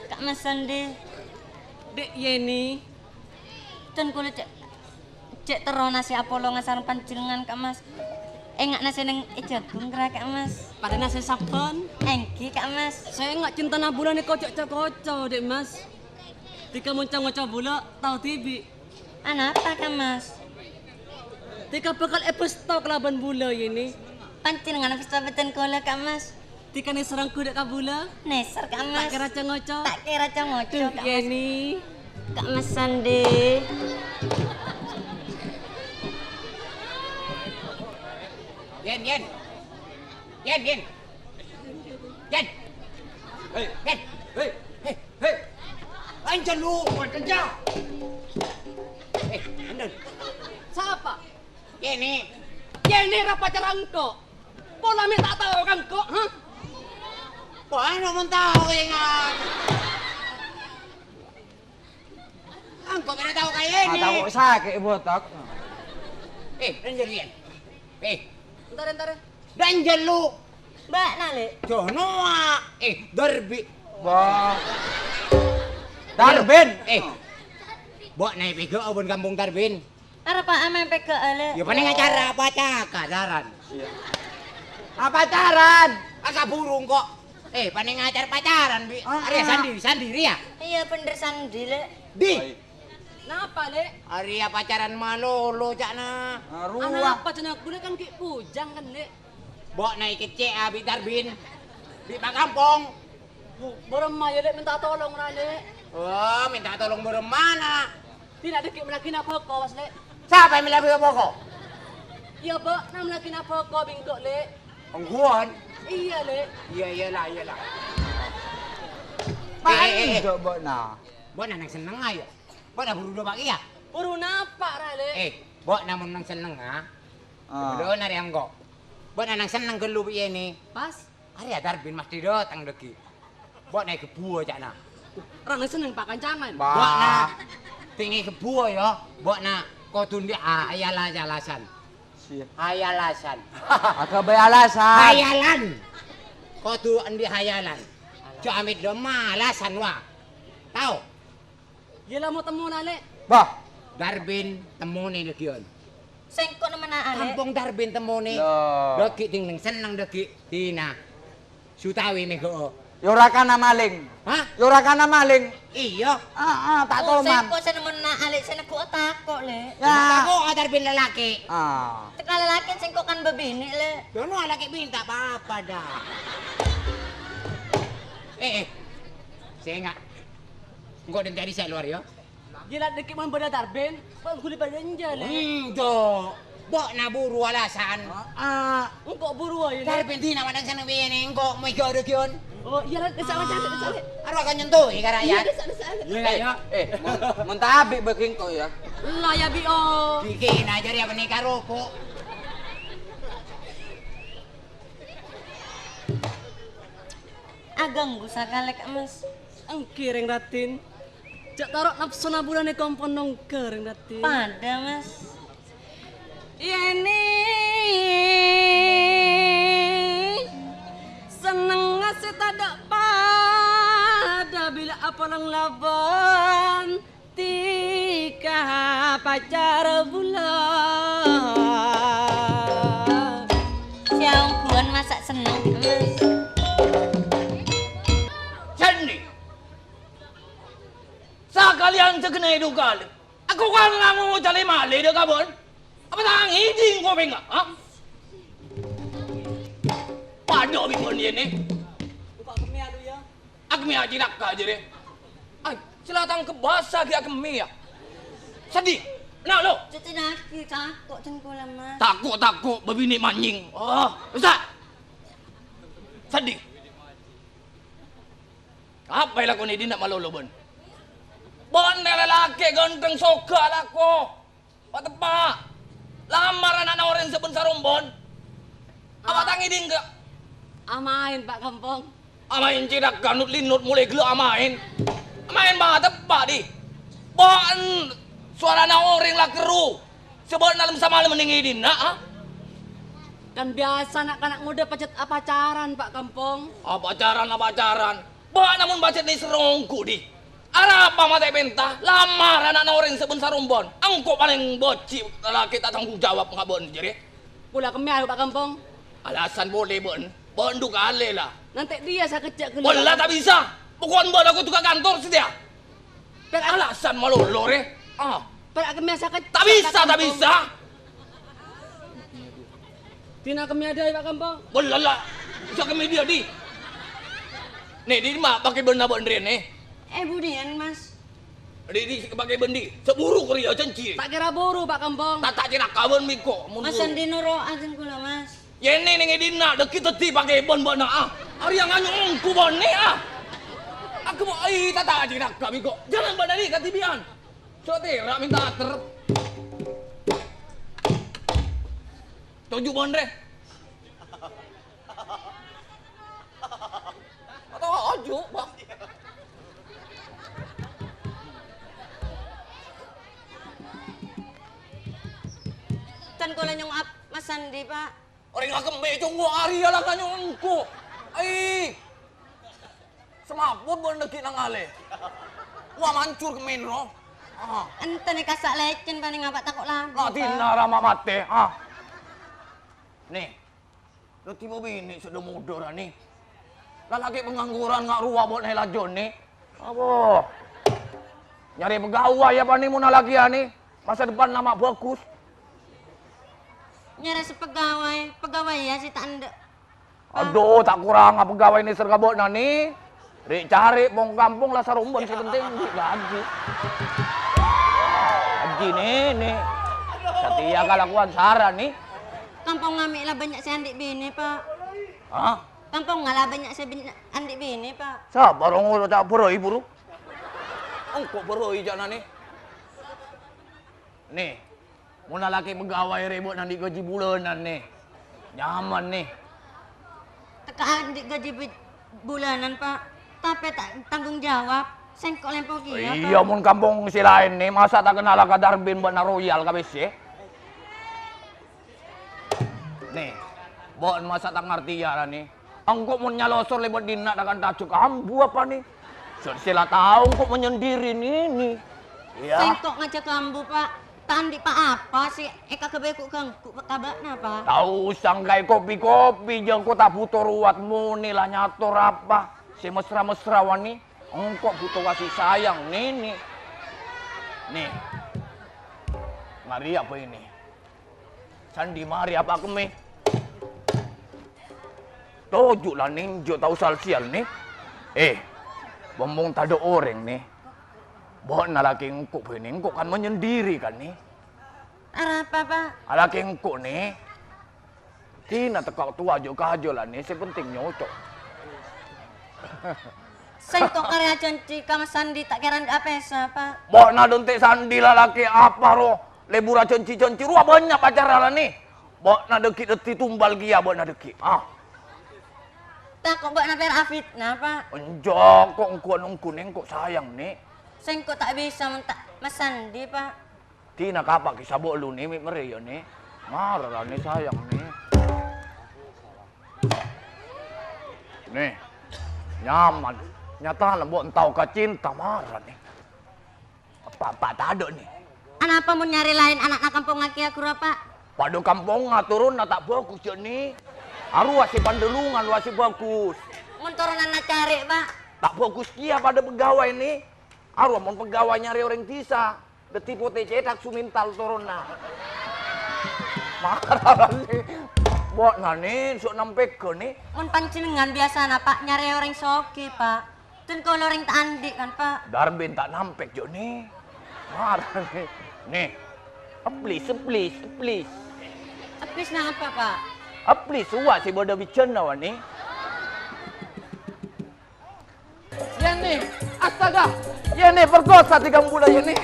Kak Mas Sandi. Dek Yeni. Dan kulit cek tero nasi Apollo ngasarang panjenengan, Kak Mas. Engak nasi neng jagung kira, Kak Mas. Pada nasi sabon. Engki, Kak Mas. Saya enggak cinta na bulan ni kocok-kocok dek mas. Tika muncang-muncang bula tahu tibi. Apa, Kak Mas? Tika bakal epesto kelaban bula ini. Panjenengan persahabatan kula, Kak Mas. Tika ni serang kuda ka bula. Neser, Kak Tak Mas. kira cengocok. Tak kira cengocok, Tuh Kak Mas. Yeni. Kak Mas Sandi. Yen. Yen. Hei. Anjan lu, kerja. Andan. Siapa? Yeni. Yeni rapa cerangko. Pola mi tak tahu kan kok, ha? Wah, namun tahu ingat. Angkot mana tahu kayak ini? Tahu sakit botak. Danjan Yen. Entar. Danjan lu. Mbak nale. Jonoa. Derbi. Bah. Darbin. Bok naik pego abon kampung Darbin. Ara pa ame peke ale. Ya paling acara apa pacaran. Iya. Pacaran. Agak burung kok. Paling acara pacaran bi. Arya sendiri ya. Iya bener sandi le. Di. Napa, Le? Arya pacaran malolo cakna. Ruah. Apa cenah kuda kan ki pujang kan, Le? Bok naik kecek abi Darbin. Di Pak Kampung. Beremah ya, Le, minta tolong ra, Le. Oh, minta tolong beremana. Tidak ada ki melaki napa kau, Was, Le. Siapa yang melakukan pokok? Iya, Pak, nam melaki napa kau bingkok, Le. Pengguan. Iya, Le. Iyalah. Paling coba nah. Bok nang seneng ayo. Bok dah buru dua pagi ya? Buru napa, ra, Le? Bok namun nang seneng ah. Udah nari anggo. Bok nang seneng gelu piye ni. Pas. Arya Darbin mesti datang deki. Bok naik ke buah cakna. Orang seneng pak kancangan. Bok na tinggi ke buah ya. Bok na kau tundi ayalasan. Hayalasan. Agak bayalasan. Hayalan. Kau tu andi hayalan. Cuk amit do malasan wa. Tahu? Yelah mau temu na, Le. Bah. Darbin temu ni dekion. Sengko naman na ale. Kampung Darbin temu ni. Loh. Deki ting seneng deki tina. Sutawi mego. Yora kana maling. Hah? Yora kana maling. Iya. Tak Oh, toman. sengko sa naman na ale. Sa nako tako le. Ya. Ako Darbin lalaki. Teka lalaki sengko kan babini le. Dono laki minta apa-apa dah. Saya enggak. Engkau dan tadi saya luar ya. Yelah deki man pada Darbin. Pak guli pada enja, Le. Tuh. Bok na buru alasan. Engkau buru aja, Le. Darbin tina madang sana biyen engkau mau ikut dekion. Oh, iyalah desa macam desa, Le. Aru akan nyentuh ikan rakyat. Desa. Iya ya. Mentabik beking kau ya. Lah ya bi oh. Bikin aja dia menikah rokok. Agang gusa kalek mas. Ang kiring ratin. Jak tarok nafsu nabulan ni kompon nong kering ratin. Pada mas. Ini seneng ngasih tadak pada bila apa lang laban tika pacar bulan. Siang buan masak seneng mas. Sandi. Sakalian segenai dukal. Aku kan nggak mau cari mali deh kabon. Apa tang hiding kau pengen? Ah? Pada bimon dia ni. Buka kemi adu ya. Aku mi aja nak aja deh. Ay, silatang ke bahasa dia kemi ya. Sedih. Nak lo? Cuci naki takut cengkul mas. Takut berbini manjing. Oh, Ustaz. Sedih. Apa yang lakukan ini nak malu lo bon? Bon lelaki ganteng soka lah ko. Pak tepak. Lamar anak orang sebun sarumbon. Apa tangi dingga? Amain Pak Kampung. Amain cidak ganut linut mulai gelo amain. Amain bah tepak di. Bon suara anak orang lah keru. Sebut dalam sama mendingi dina. Kan biasa anak-anak muda pacaran Pak Kampung. Apa pacaran? Bah namun bacet ni serongku di. Ara apa mata pentah? Lamar anak orang sebun sarumbon. Angko paling bocil lelaki tak tanggung jawab ngabon jadi. Pula kemi adu Pak Kampung. Alasan boleh bon. Bon du kale lah. Nanti dia saya kecek ke Bola tak bisa. Bukan bon aku tukang kantor sedia. Alasan malu lore. Pada kemi saya kecek. Tak bisa. Tina kemi ada Pak Kampung. Bola lah. Bisa ke media di. Nih di mah pakai benda bon ni. Budian mas. Di pakai bendi. Seburu Korea cenci. Tak kira buru Pak Kampung. Tak jenak kawan miko. Mas Andi nuro cengkul mas. Yene ning edina deki teti pakai bon Ari yang anyong ku bon ni Aku mau tak jenak kami kok. Jangan badani katibian. Cote ra minta ter. Tujuh bon re. Atau ojo, Bang. Kan ko lang yung mas Andi pak. Orang lah kembali cunggu hari lah kanyo engko. Ai. Semaput bon deki nang ale. Wah mancur ke menro. Ente nih kasak lecen paling ngapa takut lagu. Latina rama mate. Nih. Lo tiba bini sudah muda nih. Lalaki pengangguran nggak ruah buat nelajon nih. Apa? Nyari pegawai apa nih mau lagi nih? Masa depan nama bagus. Nyari pegawai ya si tanda. Aduh, tak kurang apa pegawai ini sergabot nani. Rik cari bong kampung lah sarumbon sepenting gaji. Gaji nih. Setia kalakuan Sarah nih. Kampung ngambil lah banyak si andik bini, Pak. Hah? Kampung ngalah banyak si andik bini, Pak. Sabar ngurus tak beroi buru. Engkau beroi jangan nih. Nih. Mau laki pegawai ribut nanti gaji bulanan nih. Nyaman nih. Teka andik gaji bulanan, Pak. Tapi tak tanggung jawab. Sengkok lempok iya, Pak. Iya, mun kampung si lain nih. Masa tak kenal ka Darbin buat royal kabis ya? Nih. Buat masa tak ngerti ya nih. Engkau mau nyalosor lebot dinak dengan tajuk ambu apa nih? Sila tahu kok menyendiri nih. Ya. Sengkok ngajak lambu, Pak. Tandi Pak apa sih? Eka kebeku kang kabakna, Pak. Tahu sangkai kopi-kopi jeng kok tak butuh ruwatmu nih lah nyatur apa? Si mesra-mesra wani, engkau butuh kasih sayang nih. Nih. Mari apa ini? Sandi mari apa kemi? Tojuk lah ninjo tahu salsial nih. Bombong tak ada orang nih. Bawa nalaki engkau ini, engkau kan menyendiri kan nih. Apa, Pak? Alaki engkau nih. Tina tekak tua juga aja lah nih, sepenting nyocok. Sengkok karya janji kama sandi tak kira apa Pak. Bawa na dontek sandi lah laki apa roh. Lebura cenci-cenci ruah banyak pacaran lah nih. Bawa na deki-deki tumbal gia bawa na deki. Tak kok buat naper afit Pak. Enjok kok engkau nih engkau sayang nih. Sengkok tak bisa mentak Mas Sandi, Pak. Tina kapak kisah bawa lu nih meriyo nih. Marah lah nih sayang nih. Nih. Nyaman. Nyata lah buat entau ka cinta marah nih. Apa tak ada nih. Apa mau nyari lain anak kampung aki aku Pak? Pada kampung turun tak bagus je nih. Aru wasi pandelungan wasi bagus. Mun turunan cari, Pak. Tak bagus kia pada pegawai nih. Aru mun pegawai nyari orang tisa. Detipu cetak sumintal turunna. Marah nih. Buat nani sok nampek ke nih. Mun pancinengan biasa Pak nyari orang soki, Pak. Tun kalau orang tak andik kan, Pak. Darbin tak nampek jo nih. Marah nih. Nih. Please. Please na apa, Pak? Please suwa si bodoh bicara nawan nih. Ya nih, astaga. Ya nih perkosa 3 bulan ya nih.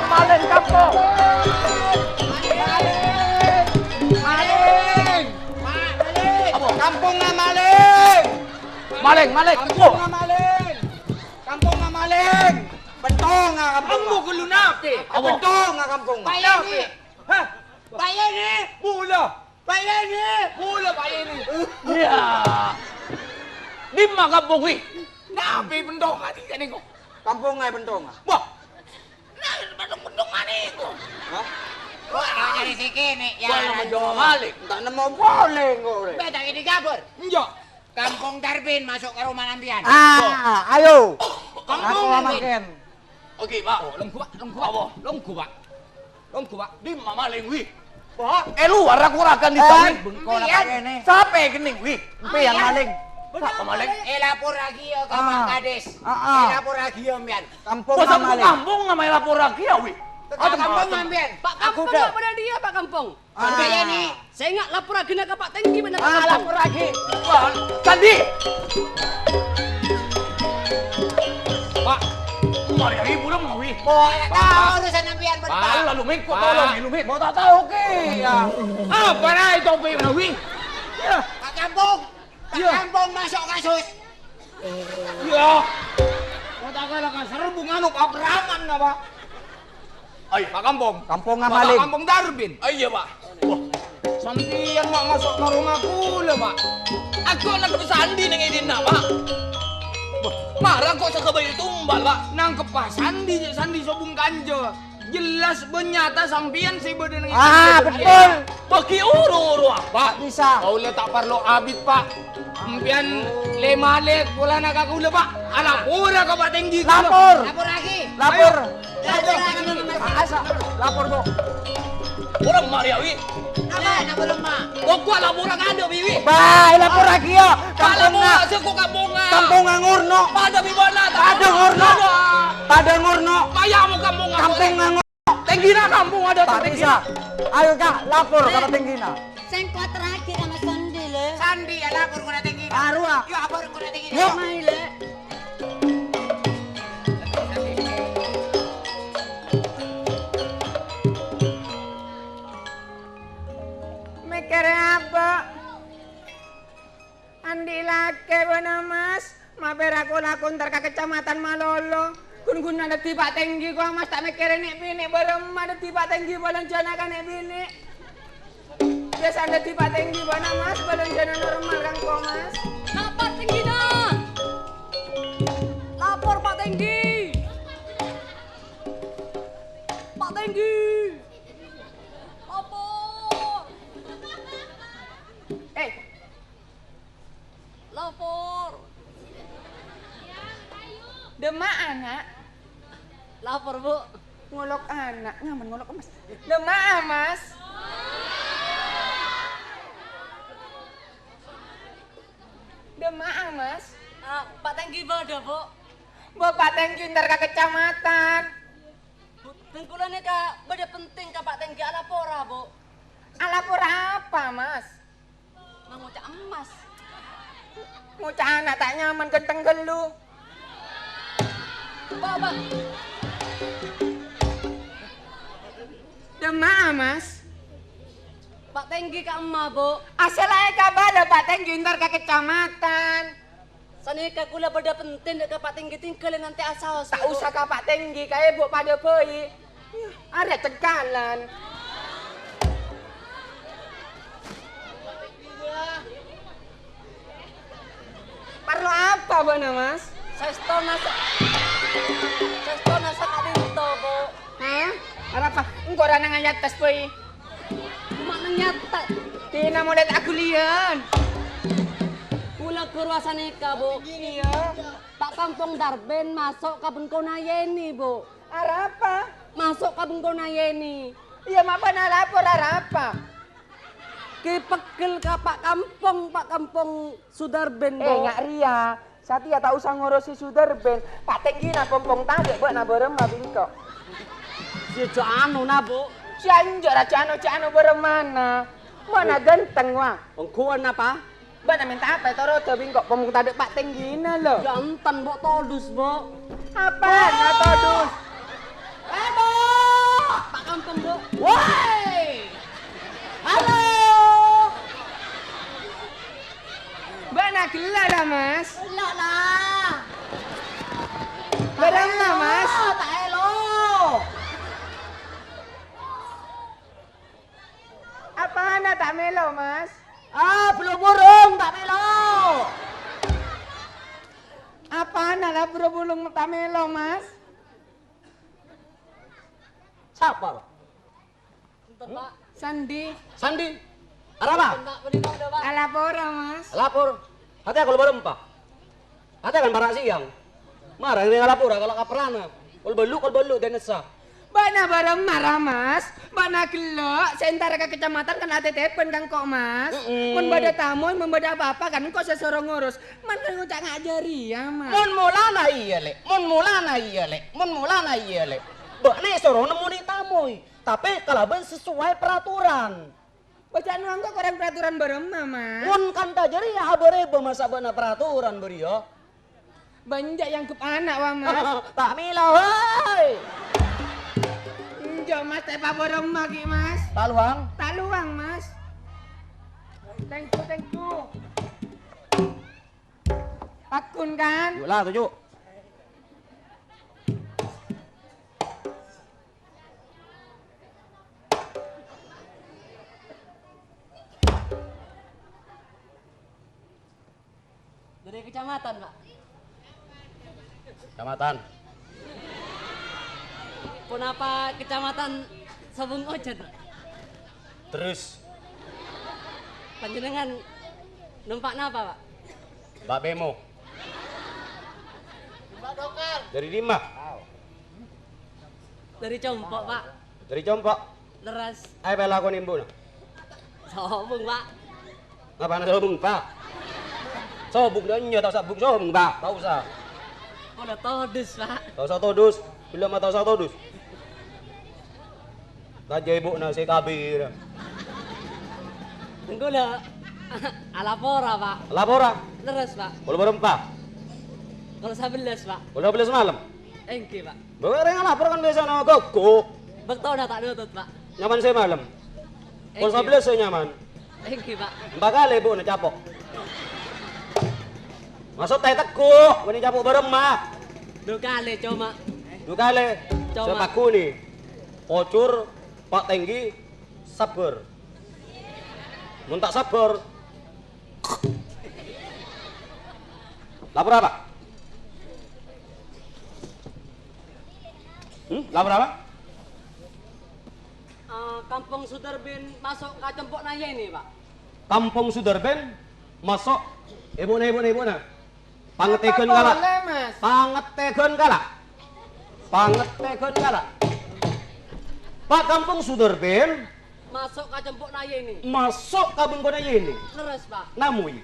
Maling kampung. Kampung nga maling. Maling. Kampung nga maling. Kampung nga maling. Bentong nga kampung. Ambo ko lunapi. Bentong nga kampung. Bayan ni. Ha? Bayan ni. Bula. Bayan ni. Mula bayan ni. Ya. Di mana kampung wi? Napi bendong hati kan ko. Kampung nga bentong nga. Wah. Bendong ani ko. Ha? Wah, nyari si kini. Kalau menjual maling. Tak nemu boleh ngore. Beda ini gabur. Enjo. Kampung Darbin masuk ke rumah Nambian. Ayo. Kampung Aku Darbin. makan. Oke, Pak. Longku Pak. Di mana maling wi? Wah, Luar aku rakan di sini. bengkol apa ini? Siapa kening wi? Apa yang maling? Siapa maling? Lapor lagi ya Kampung Kades. Lapor lagi ya Mian. Kampung Bos nga aku maling. kampung namanya lapor lagi ya wi. Kampung Nambian. Pak Kampung dah. apa pada dia Pak Kampung? Kaya ni. Saya ingat lapor lagi nak Pak Tengki benar Pak Kampung. Lapor lagi. Sandi. Pak. Mari ibu dong wi. Tahu urusan Nambian Pak, berapa. lalu mik, tolong lumit. Mau tak tahu ke? Ya. Apa dah itu Pak Nawi? Pak Kampung. Pak Kampung masuk kasus. Ya. tak kalah kan serbu nganuk abraman na ba? Ay, Pak Kampung. Kampung nga Bapak maling. Kampung Darbin. Ay, iya, Pak. Wah, Sampian mak masuk ke rumah kula, Pak. aku anak kesandi nang idin na, Pak. Wah, marah kok sa kabayo tumbal, Pak. Nangkep Pak Sandi sobung kanjo. Jelas benyata sampian si badan itu. betul. Bagi uru-uru, Pak Pak. bisa. Kau le tak perlu abit, Pak. Sampian lemale pula nak aku le, Pak. Anak pura kau Pak tinggi. Lapor. Lapor lagi. Lapor. Lapor lagi. Asa, lapor, Bu. Orang Mariawi. Apa? Nak belum mak. Kok gua laporan ada, Bibi. Baik, lapor lagi ya. Kampung Kampung na, sa ko kampung na. Kampung ngurno. Pada bibana. Pada ngurno. Pada ngurno. Kaya mo kampung na. Kampung ngurno. Tinggi na kampung ada Tak bisa. Ayo Kak, lapor kalau tinggi na. Sengko terakhir sama Sondi le. Sandi ya lapor kena tinggi. Baru ah. Yuk lapor kena tinggi. Yuk. Mai le. Mikir apa? Andi lake bener mas, mampir aku lakon ntar ke kecamatan Malolo. Kun ada tiba tinggi gua mas tak mikirin nih bini bareng ada tiba tinggi balon jana kan nih bini. Biasa ada tiba tinggi bener mas balon jana normal kan kok mas. Lapor tinggi na. Lapor Pak Tinggi. Pak Tinggi. Lapor. Lapor. Demak anak, Lapor Bu. ngolok anak, nyaman ngolok mas. Demak mas. Demak mas. Pak Tinggi bodoh Bu. Bapak tinggi ntar ke kecamatan. Tengkulannya kak, beda penting kak Pak Tinggi alapora Bu. Alapor apa mas? Mengucap emas. Ngucap anak tak nyaman genteng gelu. Bapak. Demak mas. Pak Tinggi kak emak Bu. Asal aja kabar Pak tinggi ntar ke kecamatan. Sani kak kula beda penting dek Pak Tinggi tinggalin nanti asal. Tak usah ke Pak tinggi kayak bu pada bayi. Ada tegalan. Perlu apa bener mas? Sestona sakadinto Bu. Hah? Ada apa? Engkau orang ngajak tes bayi. Mak nyata. Tina mau lihat aku lian. Kula kurwasan ika Bu. Iya. Pak Kampung Darbin masuk ke Bengkona Yeni Bu. Ada apa? Masuk ke Bengkona Yeni. Iya mak benar lapor ada apa? Ki pegel ke Pak Kampung Sudarbin Bu. Nggak ria. Satya tak usah ngurusi Sudarben. Pak tinggi na pompong tadi buat na berem na bingko. Si anu na Bu. Si anjir cano berem mana? Mana ganteng wah. Ongkuan apa? Bana minta apa? Toro tuh bingko pompong tadi Pak tinggi na lo. Jantan Bu todus Bu. Apa? Na todus. Bu. Pak Kampung Bu. Woi. Halo. Bana gila dah mas. Lah lah. Berem na mas. Tak elo. Apa anda tak melo mas? Belum burung tak melo. Apa anda lah berubulung tak melo mas? Siapa? Pak? Pak. Sandi. Sandi. Ada apa? Nak beri Pak. Alapora mas. Lapor. Hati aku lebar empat. Hati akan barak siang. Marah ini lapor kalau kaperana. Kalau belu dan nesah. Bana bareng marah mas. Bana gelok. Seentara ke kecamatan kan ada telepon kan kok mas. Mun bada tamu, mun bada apa-apa kan kok sesuruh ngurus. Man kan ngucak ngajari ya mas. Mun mulana iya lek. Mun mulana iya lek. Bak nih suruh nemuni tamu. Tapi kalau ben sesuai peraturan. Bacaan uang kok kurang peraturan bareng mas. Mun kan tajari ya habere masa bena peraturan beri ya. Banyak yang kup anak wah mas. Tak mila hei. Enjo mas tepa bareng magi mas. Taluang. Tak luang mas. Thank you. Akun kan? Yuk lah tujuh. Dari kecamatan, Pak. Kecamatan. Pun apa kecamatan Sabung Ojen, Pak? Terus Panjenengan numpak napa, Pak? Mbak Bemo. Dari Lima. Dari Compok, Pak. Dari Compok. Leras Ayo bela aku nimbu. Sabung, Pak. Ngapa sobung, Pak? Sobung dah nya tak sabung sobung, Pak. Tak usah. Udah todus, Pak. Tak usah todus. Bila mah tak usah todus. Raja ibu nasi kabir. Tunggu lah. Alapora, Pak. Lapora. Leras, Pak. Kalau berempat. Kalau 11, Pak. Kalau 12 malam. Engki, Pak. Bawa orang lapor kan biasa nama koko. Betul dah tak nutut, Pak. Nyaman saya malam. Kalau 11 saya nyaman. Engki, Pak. 4 kali ibu nak capok. Masuk teh tekuk, ini capok beremah. 2 kali cuma. 2 kali. Coba. Sepaku nih. Pocur, Pak Tenggi, sabar. Mun tak sabar. Lapor apa? Lapor apa? Kampung Suderbin masuk ke Cempok Naya ini, Pak. Kampung Suderben masuk ibu na. Pangetegon Apa kala. boleh, Mas? Pangetegon kala. Pangetegon kala. Pak Kampung Suderben Masuk ke Cempok Naya ini. masuk kabung kona ini. Leres, Pak. Namui.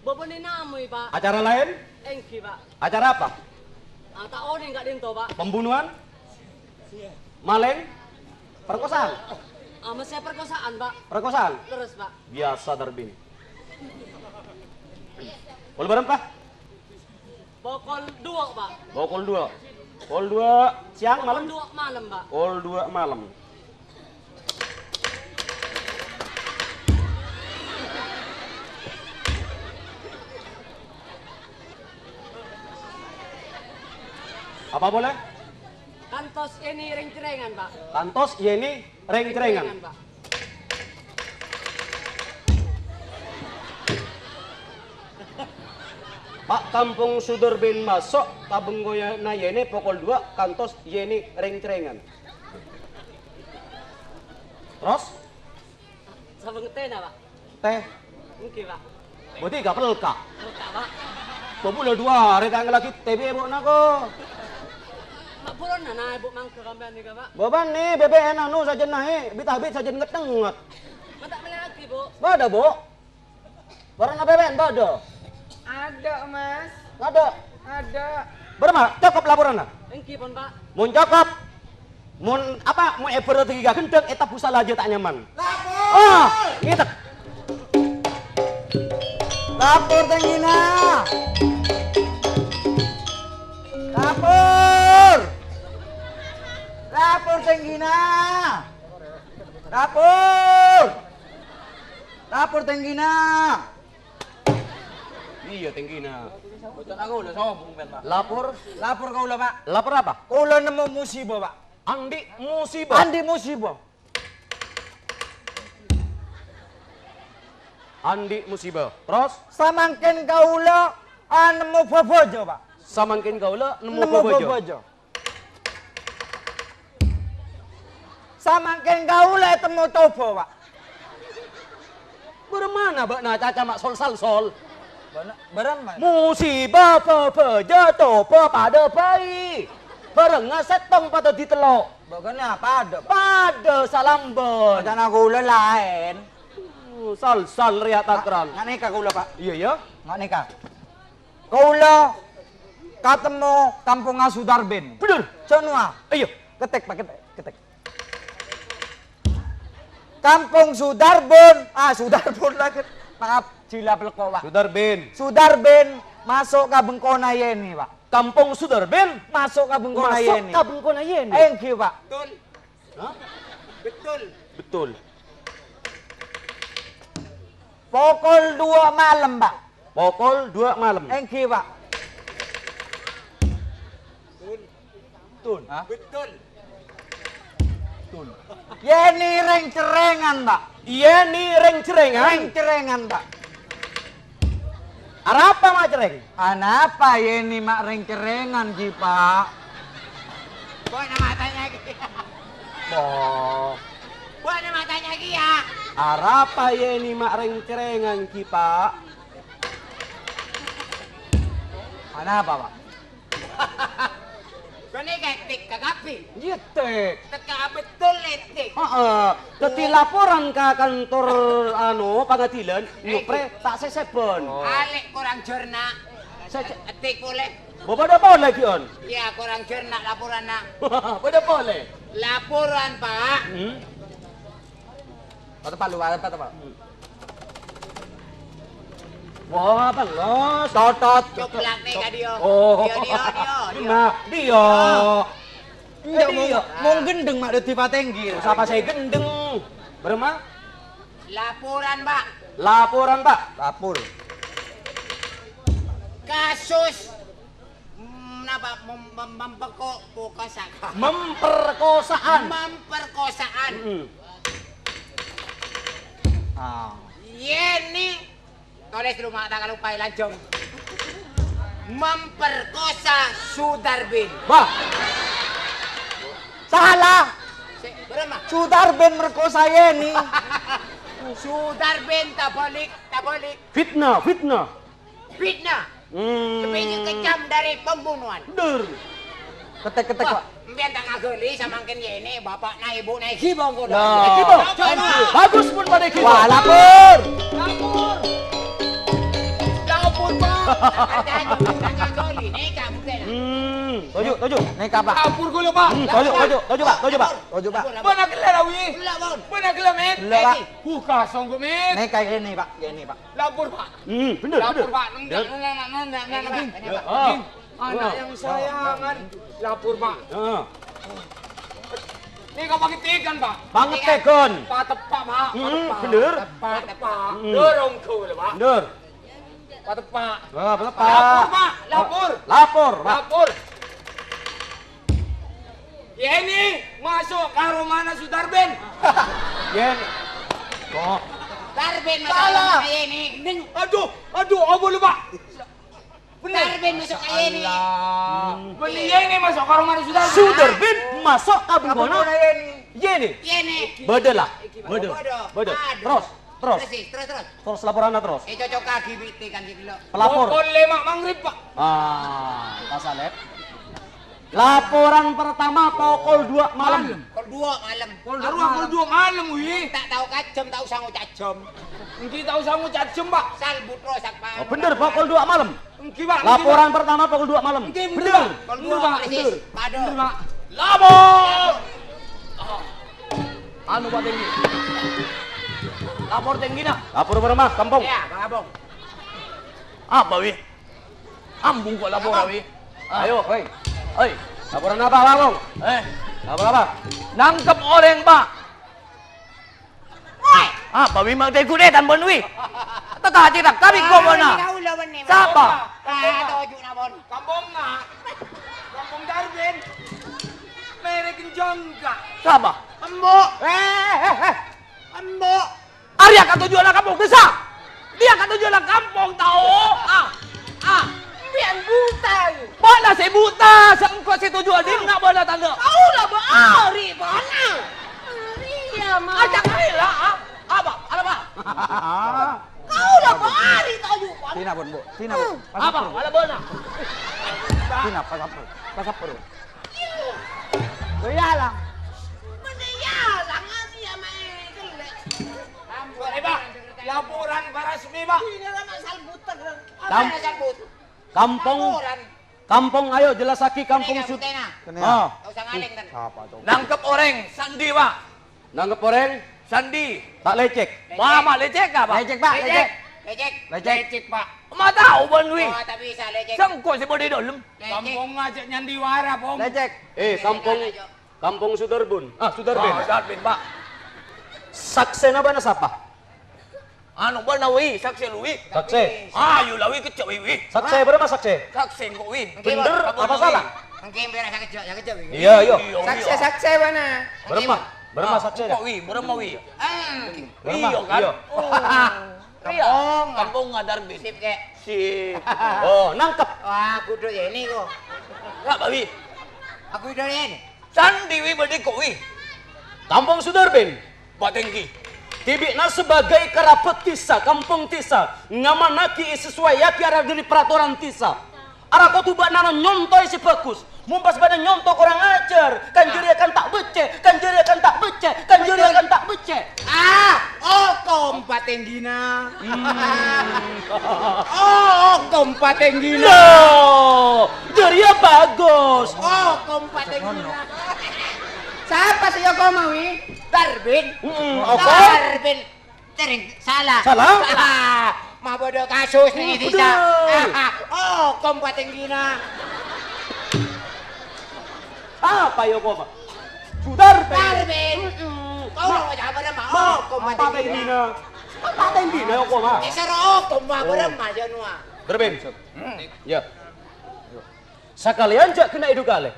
Bapak ini namui, Pak. Acara lain? Engki, Pak. Acara apa? Tak oni enggak dinto, Pak. Pembunuhan? Maling? Perkosaan? Mesti perkosaan, Pak. Perkosaan? Leres, Pak. Biasa terbini. Pol berapa? Pukul 2, Pak. Pukul 2. Pukul 2 siang malam? Pukul 2 malam, Pak. Pukul 2 malam. Apa boleh? Kantos ini ring cerengan, Pak. Kantos ini reng cerengan. Pak. Pak Kampung Suderbin masuk kabung goya na yene pukul 2 kantos yeni reng cerengan. Terus Sabung tena, Pak. teh Mungkin, Pak. berarti gak perlu kak. Buka, Pak. Pemula 2 hari tanggal lagi TV ibu nako. Mak pulon na ibu mangke kampean nih, Pak. Baban nih BBN anu saja naik, bit-bit saja ngeteng. Mata lagi, Bu. Bada bu. Barang apa BBN bada? Ada, Mas. Ada. Ada. Berapa? Cukup laporan. Engki pun, Pak. Mun cakep. Mun apa? Mun ever 3 gendeng eta pusat aja tak nyaman. Lapor. Oh, gitu. Lapor Tenggina. Lapor. Lapor Tenggina. Lapor. Lapor Tenggina. Iya Tenggina. Bocor aku udah sombong ben, Pak. Lapor. Lapor kau lah, Pak. Lapor apa? Kula nemu musibah, Pak. Andi musibah. Andi musibah. Andi musibah. Terus Samangken kaula nemu bobojo, Pak. samangkin kaula nemu Nemu bobojo. bobojo. Samangken kaula temu tobo, Pak. Bermana bak na caca mak sol sal sol. Beran, Mas. Musibah bobojo topo pada bayi. Bareng ngasetong pada ditelok. Bukannya apa ada, Pak? Pada salambon. Rencana kula lain. Sal sal riat takran. Nggak nikah kula, Pak. Iya ya. Nggak nikah. Kula ketemu kampung Sudarbin. Bener. Cenua. Ayo. Ketek, Pak, ketek, ketek. Kampung Sudarbin. Sudarbin lagi. Maaf, jila peleko, Pak. Sudarbin. Sudarbin masuk ke Bengkona Yeni, Pak. Kampung Sudarbin. Masuk ke Bengkona Masuk Yeni. ke Bengkona Yeni. Engki, Pak. Betul. Pukul 2 malam, Pak. Pukul 2 malam. Engki, Pak. Betul. Betul. Yeni ring cerengan, Pak. Yeni reng cerengan. Reng cerengan, Pak. Arapa mak cereng? Anapa Yeni mak reng cerengan, Ki, Pak? Buat nama matanya Ki. Oh. Buat nama matanya Ki ya. Arapa Yeni mak reng cerengan Ki, Pak? Anapa, Pak? Kau ni ketik kagapi. Yetek. Teka betul letik. Dadi laporan ke kantor pengadilan, nyupre tak sesebon. Alik kurang jornak. Saya Etik boleh. Bapak boleh lagi on. Ya kurang jornak laporan nak. Bapak boleh. Laporan Pak. Pak lu apa, Pak? Wah, Bang, los. Totot. Coplak nih kak dia. Oh. Dia. Nah, dia. Enggak mau gendeng mak dadi patenggi. Siapa saya gendeng? Berma? Laporan Pak. Laporan, Pak. Lapor. Kasus napa memperkosaan. Memperkosaan. Memperkosaan. Ah. Yeni tulis rumah tak lupa lancung. Memperkosa Sudarbin. Wah. Salah. Berapa? Sudarben merkosa Yeni. Sudarbin tak balik. Fitnah. Fitnah. Hmm. Lebih kejam dari pembunuhan. Dur. Ketek, Pak. Mbiar tak ngageli sama mungkin Yeni, bapak na ibu na ikibong ko. Kibo. Bagus pun pada Kibo. Wah, lapor. Lapor Pak. Ada aja tak ngageli nih kamu teh. Tujuh. Nek apa? Lapor ko lo, Pak. Tujuh, Pak. Ojo, Pak. Mana kelala wi? Ulah bon. Mana kelala met? Ulah, Pak. Buka songgo met. Nek kayak Yeni, Pak. Yeni, Pak. Lapor, Pak. Bener. Lapor, Pak. Anak yang sayangan. Lapor, Pak. Ini kau pakai tikan, Pak. Banget tegon. Pak tepak, Pak. Bener. Pak tepak. Dorong kau lah, Pak. Bener. Pak tepak. Bener, Lapor, Pak. Pak. Lapor. Lapor, Pak. Lapor. Ya ini masuk ke rumah Sudarben. Yeni. Kok. Darbin masuk Salah. ke Yeni. Ning Aduh, apa lu, Pak? Darbin masuk ke Yeni. Benih ya ini masuk ke rumah Sudarben. Suderbin masuk kabingona. Yeni. Yeni. Bedelah. Bodoh. Terus. Terus laporannya terus. Cocok kaki biti kan gitu lo. Pelapor. Pukul 5 maghrib, Pak. Kasalet. Laporan pertama pukul 2 malam. Pukul 2 malam. Pukul 2 malam, wih. Tak tahu kacem, tahu sangu cacem. Engki tahu sangu cacem, Pak. Salbut rosak Pak. Oh, bener pukul 2 malam. Engki, Pak. Laporan pertama pukul 2 malam. Engki, Bener. bener. Pukul 2 Pak. persis. Pado. Bener, Pak. Lapor. Anu Pak tinggi. Lapor tinggi nak. Lapor berapa, kampung? Ya, Bang Abong. Apa, wih? Ambung kok lapor, wih. Ayo, woi. Oi, laporan apa, Bang? Lapor apa? Nangkep orang, Pak. Woi. Apa, wih? Mang teku deh, tan bon, wih. Tetap cerita, kami kok bona. Siapa? Tojuk na bon. Kampung nak. Kampung Darbin. Merek jongga. Siapa? Embok. Embok. Arya kata jual kampung desa. Dia kata jual kampung tahu. Biar buta. Mana saya buta? Sengkau saya tujuan dia nak bola tanda. Kau lah berari mana? Iya mah. Ajak lah. Apa? Apa? Kau lah berari tojuk. Tina, Bon, Bu. Tina, Bu. Apa? Ada bola. Tina, pasap perlu. Iyalah. Menyalah ngasih sama gelek. Pak, laporan resmi, Pak. Ini lama salbutan. Kam- Kampung, ayo jelas lagi kampung Sud. Kena. Kau usah ngaleng kan. Apa tuh? Nangkep orang Sandi, Pak. Nanggep orang, Sandi. tak lecek. Mama lecek nggak, Pak? Lecek, Pak, lecek. Lecek. Lecek, Pak. Ma tahu bon, wih. Oh, tak bisa lecek. Sengkau saya boleh dalam. Lecek. Kampung ngajak nyandiwara, Pom. Lecek. Kampung Suderbun. Suderbin. Darbin, Pak. Saksena ba na sapa? Ano ba na, wih? Saksi lu, wih. Sakse. Yun lawi kecil, wih. Sakse, berapa sakse? Saksi kok, wih. Bener apa salah? Mungkin biar saya kejauh, ya kejauh. Iya, yo. Sakse mana? Berapa? Berema saksi dah. Kok wi, berema wi. Berema. Iya kan? Iya. Iya. Kampung Ngadarbin. Sip kek. Sip. Oh, nangkep. Wah, aku udah ini kok. Enggak, Bawi. Aku udah ini. Sandi wi bedi kok wi. Kampung Sudarbin. Pak Tengki. Tibikna sebagai kerabat Tisa, kampung Tisa. Ngamanaki sesuai yaki arah dari peraturan Tisa. Arah kau tuh nana nyontoi si bagus. Mumpas pada nyontok orang ajar. Kan juri akan tak becek, kan juri akan tak becek, kan juri akan tak becek. Kompat Tenggina. Kompat Tenggina. Loh, jurinya bagus. Kompat Tenggina. Siapa sih yo kau mau? Darbin. Apa? Darbin. Tering salah. Salah? Mah bodoh kasus nih Betul. Tisa. Kompat Tenggina. Apa yo koma? Sudarbin. Darbin. Kau mau jaga nama. Kompat Apa Tenggina. Tenggina? Apa Tenggina yo koma? Esero kompat berema janua. Darbin. Ya. Sekalian jak kena hidup kali.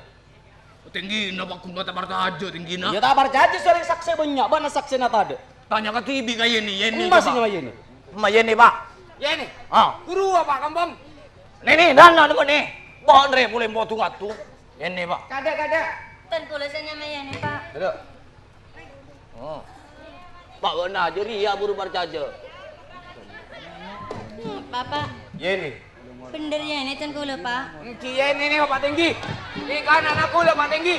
Tinggi na bakung kata parta aja tinggi na. Ya tak berjanji sering saksi banyak, mana saksi nata ada. Tanya ke TV kayak Yeni. Masih nama ini. Ma Yeni, Pak. Ya ini. Guru apa kampung? Nih, dan na naman nih. Bahon re mulai mau tungatu. Yeni, Pak. Kada. Ten kulisannya mah ya nih Pak. Ada. Pak benar aja ria buru barcaja. Bapak, Yeni. bener ya ini ten kula Pak. Kiyen ini Pak Tenggi. Ikan anak kula Pak Tenggi.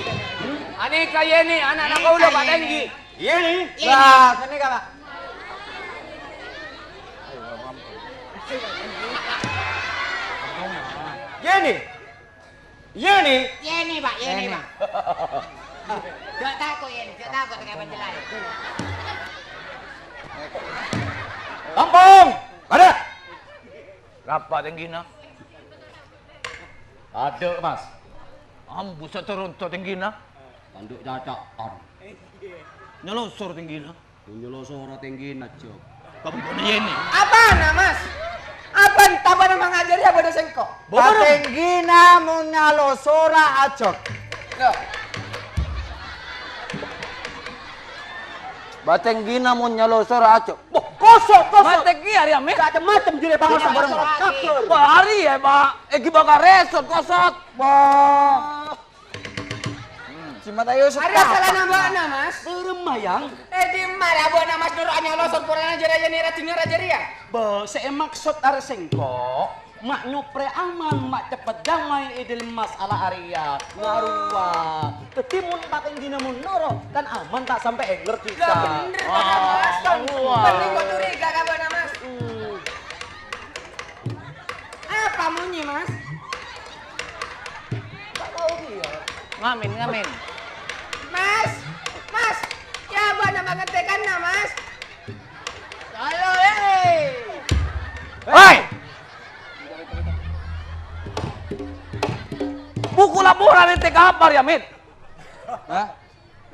Ani kayen ini anak kula Pak Tenggi. Yeni. Lah, sini Kak. Yeni. Yeni. Ya ini Pak, ya ini Pak. Jangan takut ya, jangan takut dengan penjelasan. Kampung. Ada. Berapa tinggi na? Ada mas. Buset turun to tinggi na. Tanduk cacakan. Nyelosor tinggi na. Nyelosor tinggi najok. Kamu kena Yeni. Apa Mas? Apa entah nama ngajari apa ada sengkok? Patenggina mun nyalosora ajok. Batenggina mun nyalosora ajok. Kosong. Mateki hari ame. Macam-macam juri bangsa bareng. Pak hari ya Pak. Egi bakal resot kosot. Cima tayo Hari salah nama Mas. Bermayang. Di mana buat nama Mas Nur anyalo sempurna aja ni rajin ya? Bo, saya maksud arah sengkok. Mak nyupre aman, mak cepet damai idil masalah Arya. Ngarua. Ketimun pakai dina munoro kan aman tak sampai ngerti Gak bener pada Mas. Penting kau curiga kan pada Mas. Apa munyi Mas? Ngamin. Mas, ya buat nama ngetekan na Mas. Halo, Hei! Buku laporan ente kabar ya, Mit?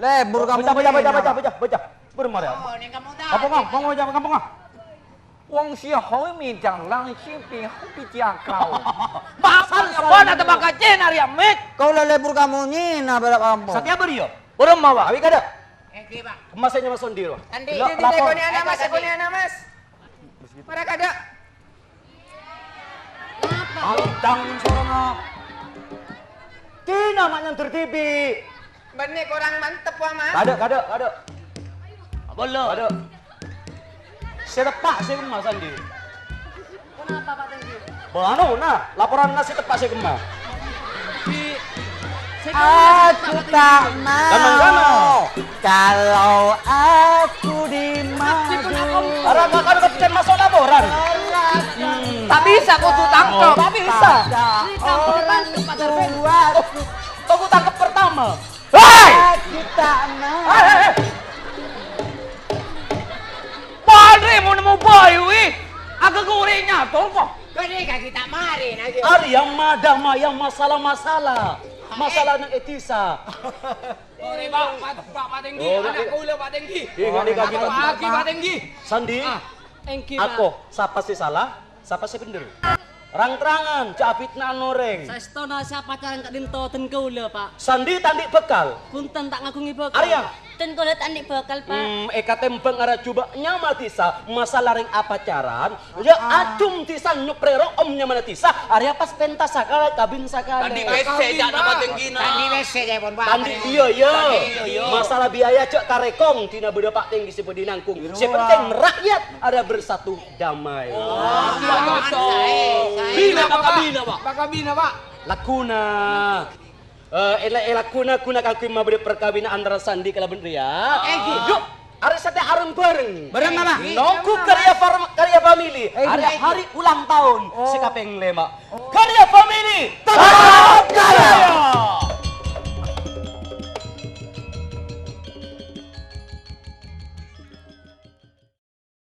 Lebur kamu. Baca. Bermara. ini kamu tahu. Kampung ah. 光是好面讲人心病比较高。Bapak apa ada bakal cenar ya, Mit? Kau lah lebur kamu nyina berapa kampung. Satya beriyo. Orang mawa. Awi kada. Oke, Pak. Kemasnya mas Sondiro. Andi, Di koni ana Mas, koni ana Mas. Para kada. Antang sono. Kina maknya tertibi. Benih kurang mantep wah Mas. Kada. Boleh. Ada. Saya tepak saya kemas Andi. Kenapa Pak Tenggi? Bano nah, laporan nasi tepak saya kemas. Aku tak mau Kalau aku dimadu. Karena kakak kapten masuk laporan. Tak bisa kudu tangkap. Tak bisa. Orang tua Tunggu tangkap pertama. Hei! aku tak mau. Padre mau nemu bayu ih. Agak gorengnya tuh kok. Kau ni kan kita mari nak. Ari yang madama yang masalah-masalah. Masalah ng etisa. Ori Pak Tenggi, Oh, anak kula Pak Tenggi. Ingat ni kaki Aki Pak Tenggi. Sandi. Tenggi Pak. Aku, siapa sih salah? Siapa sih bener? Terang-terangan, capit na noreng. Saestu na siya pacaran kak dinto ten kaula Pak. Sandi tandik bekal. Punten tak ngagungi bekal. Arya, Mboten kula tandi bakal, Pak. Eka tembang ara coba nyama tisa masalah ring apa caran ya acung tisa nyuprero omnya mana tisa area pas pentas sakala kabin sakala Tadi WC jak nama tenggina. Tadi WC ya pun Pak. tandi iya masalah biaya cek karekong tina beda pak tinggi si bedi nangkung si penting rakyat ada bersatu damai Bina Pak, bina Pak. Pak Kabina, Pak. lakuna lakuna kuna kaki ma beda perkawinan antara sandi kala bener ya yuk hari sate areng bareng Bareng apa? nongku karya family hari ulang tahun si kapeng lema karya family tetap kaya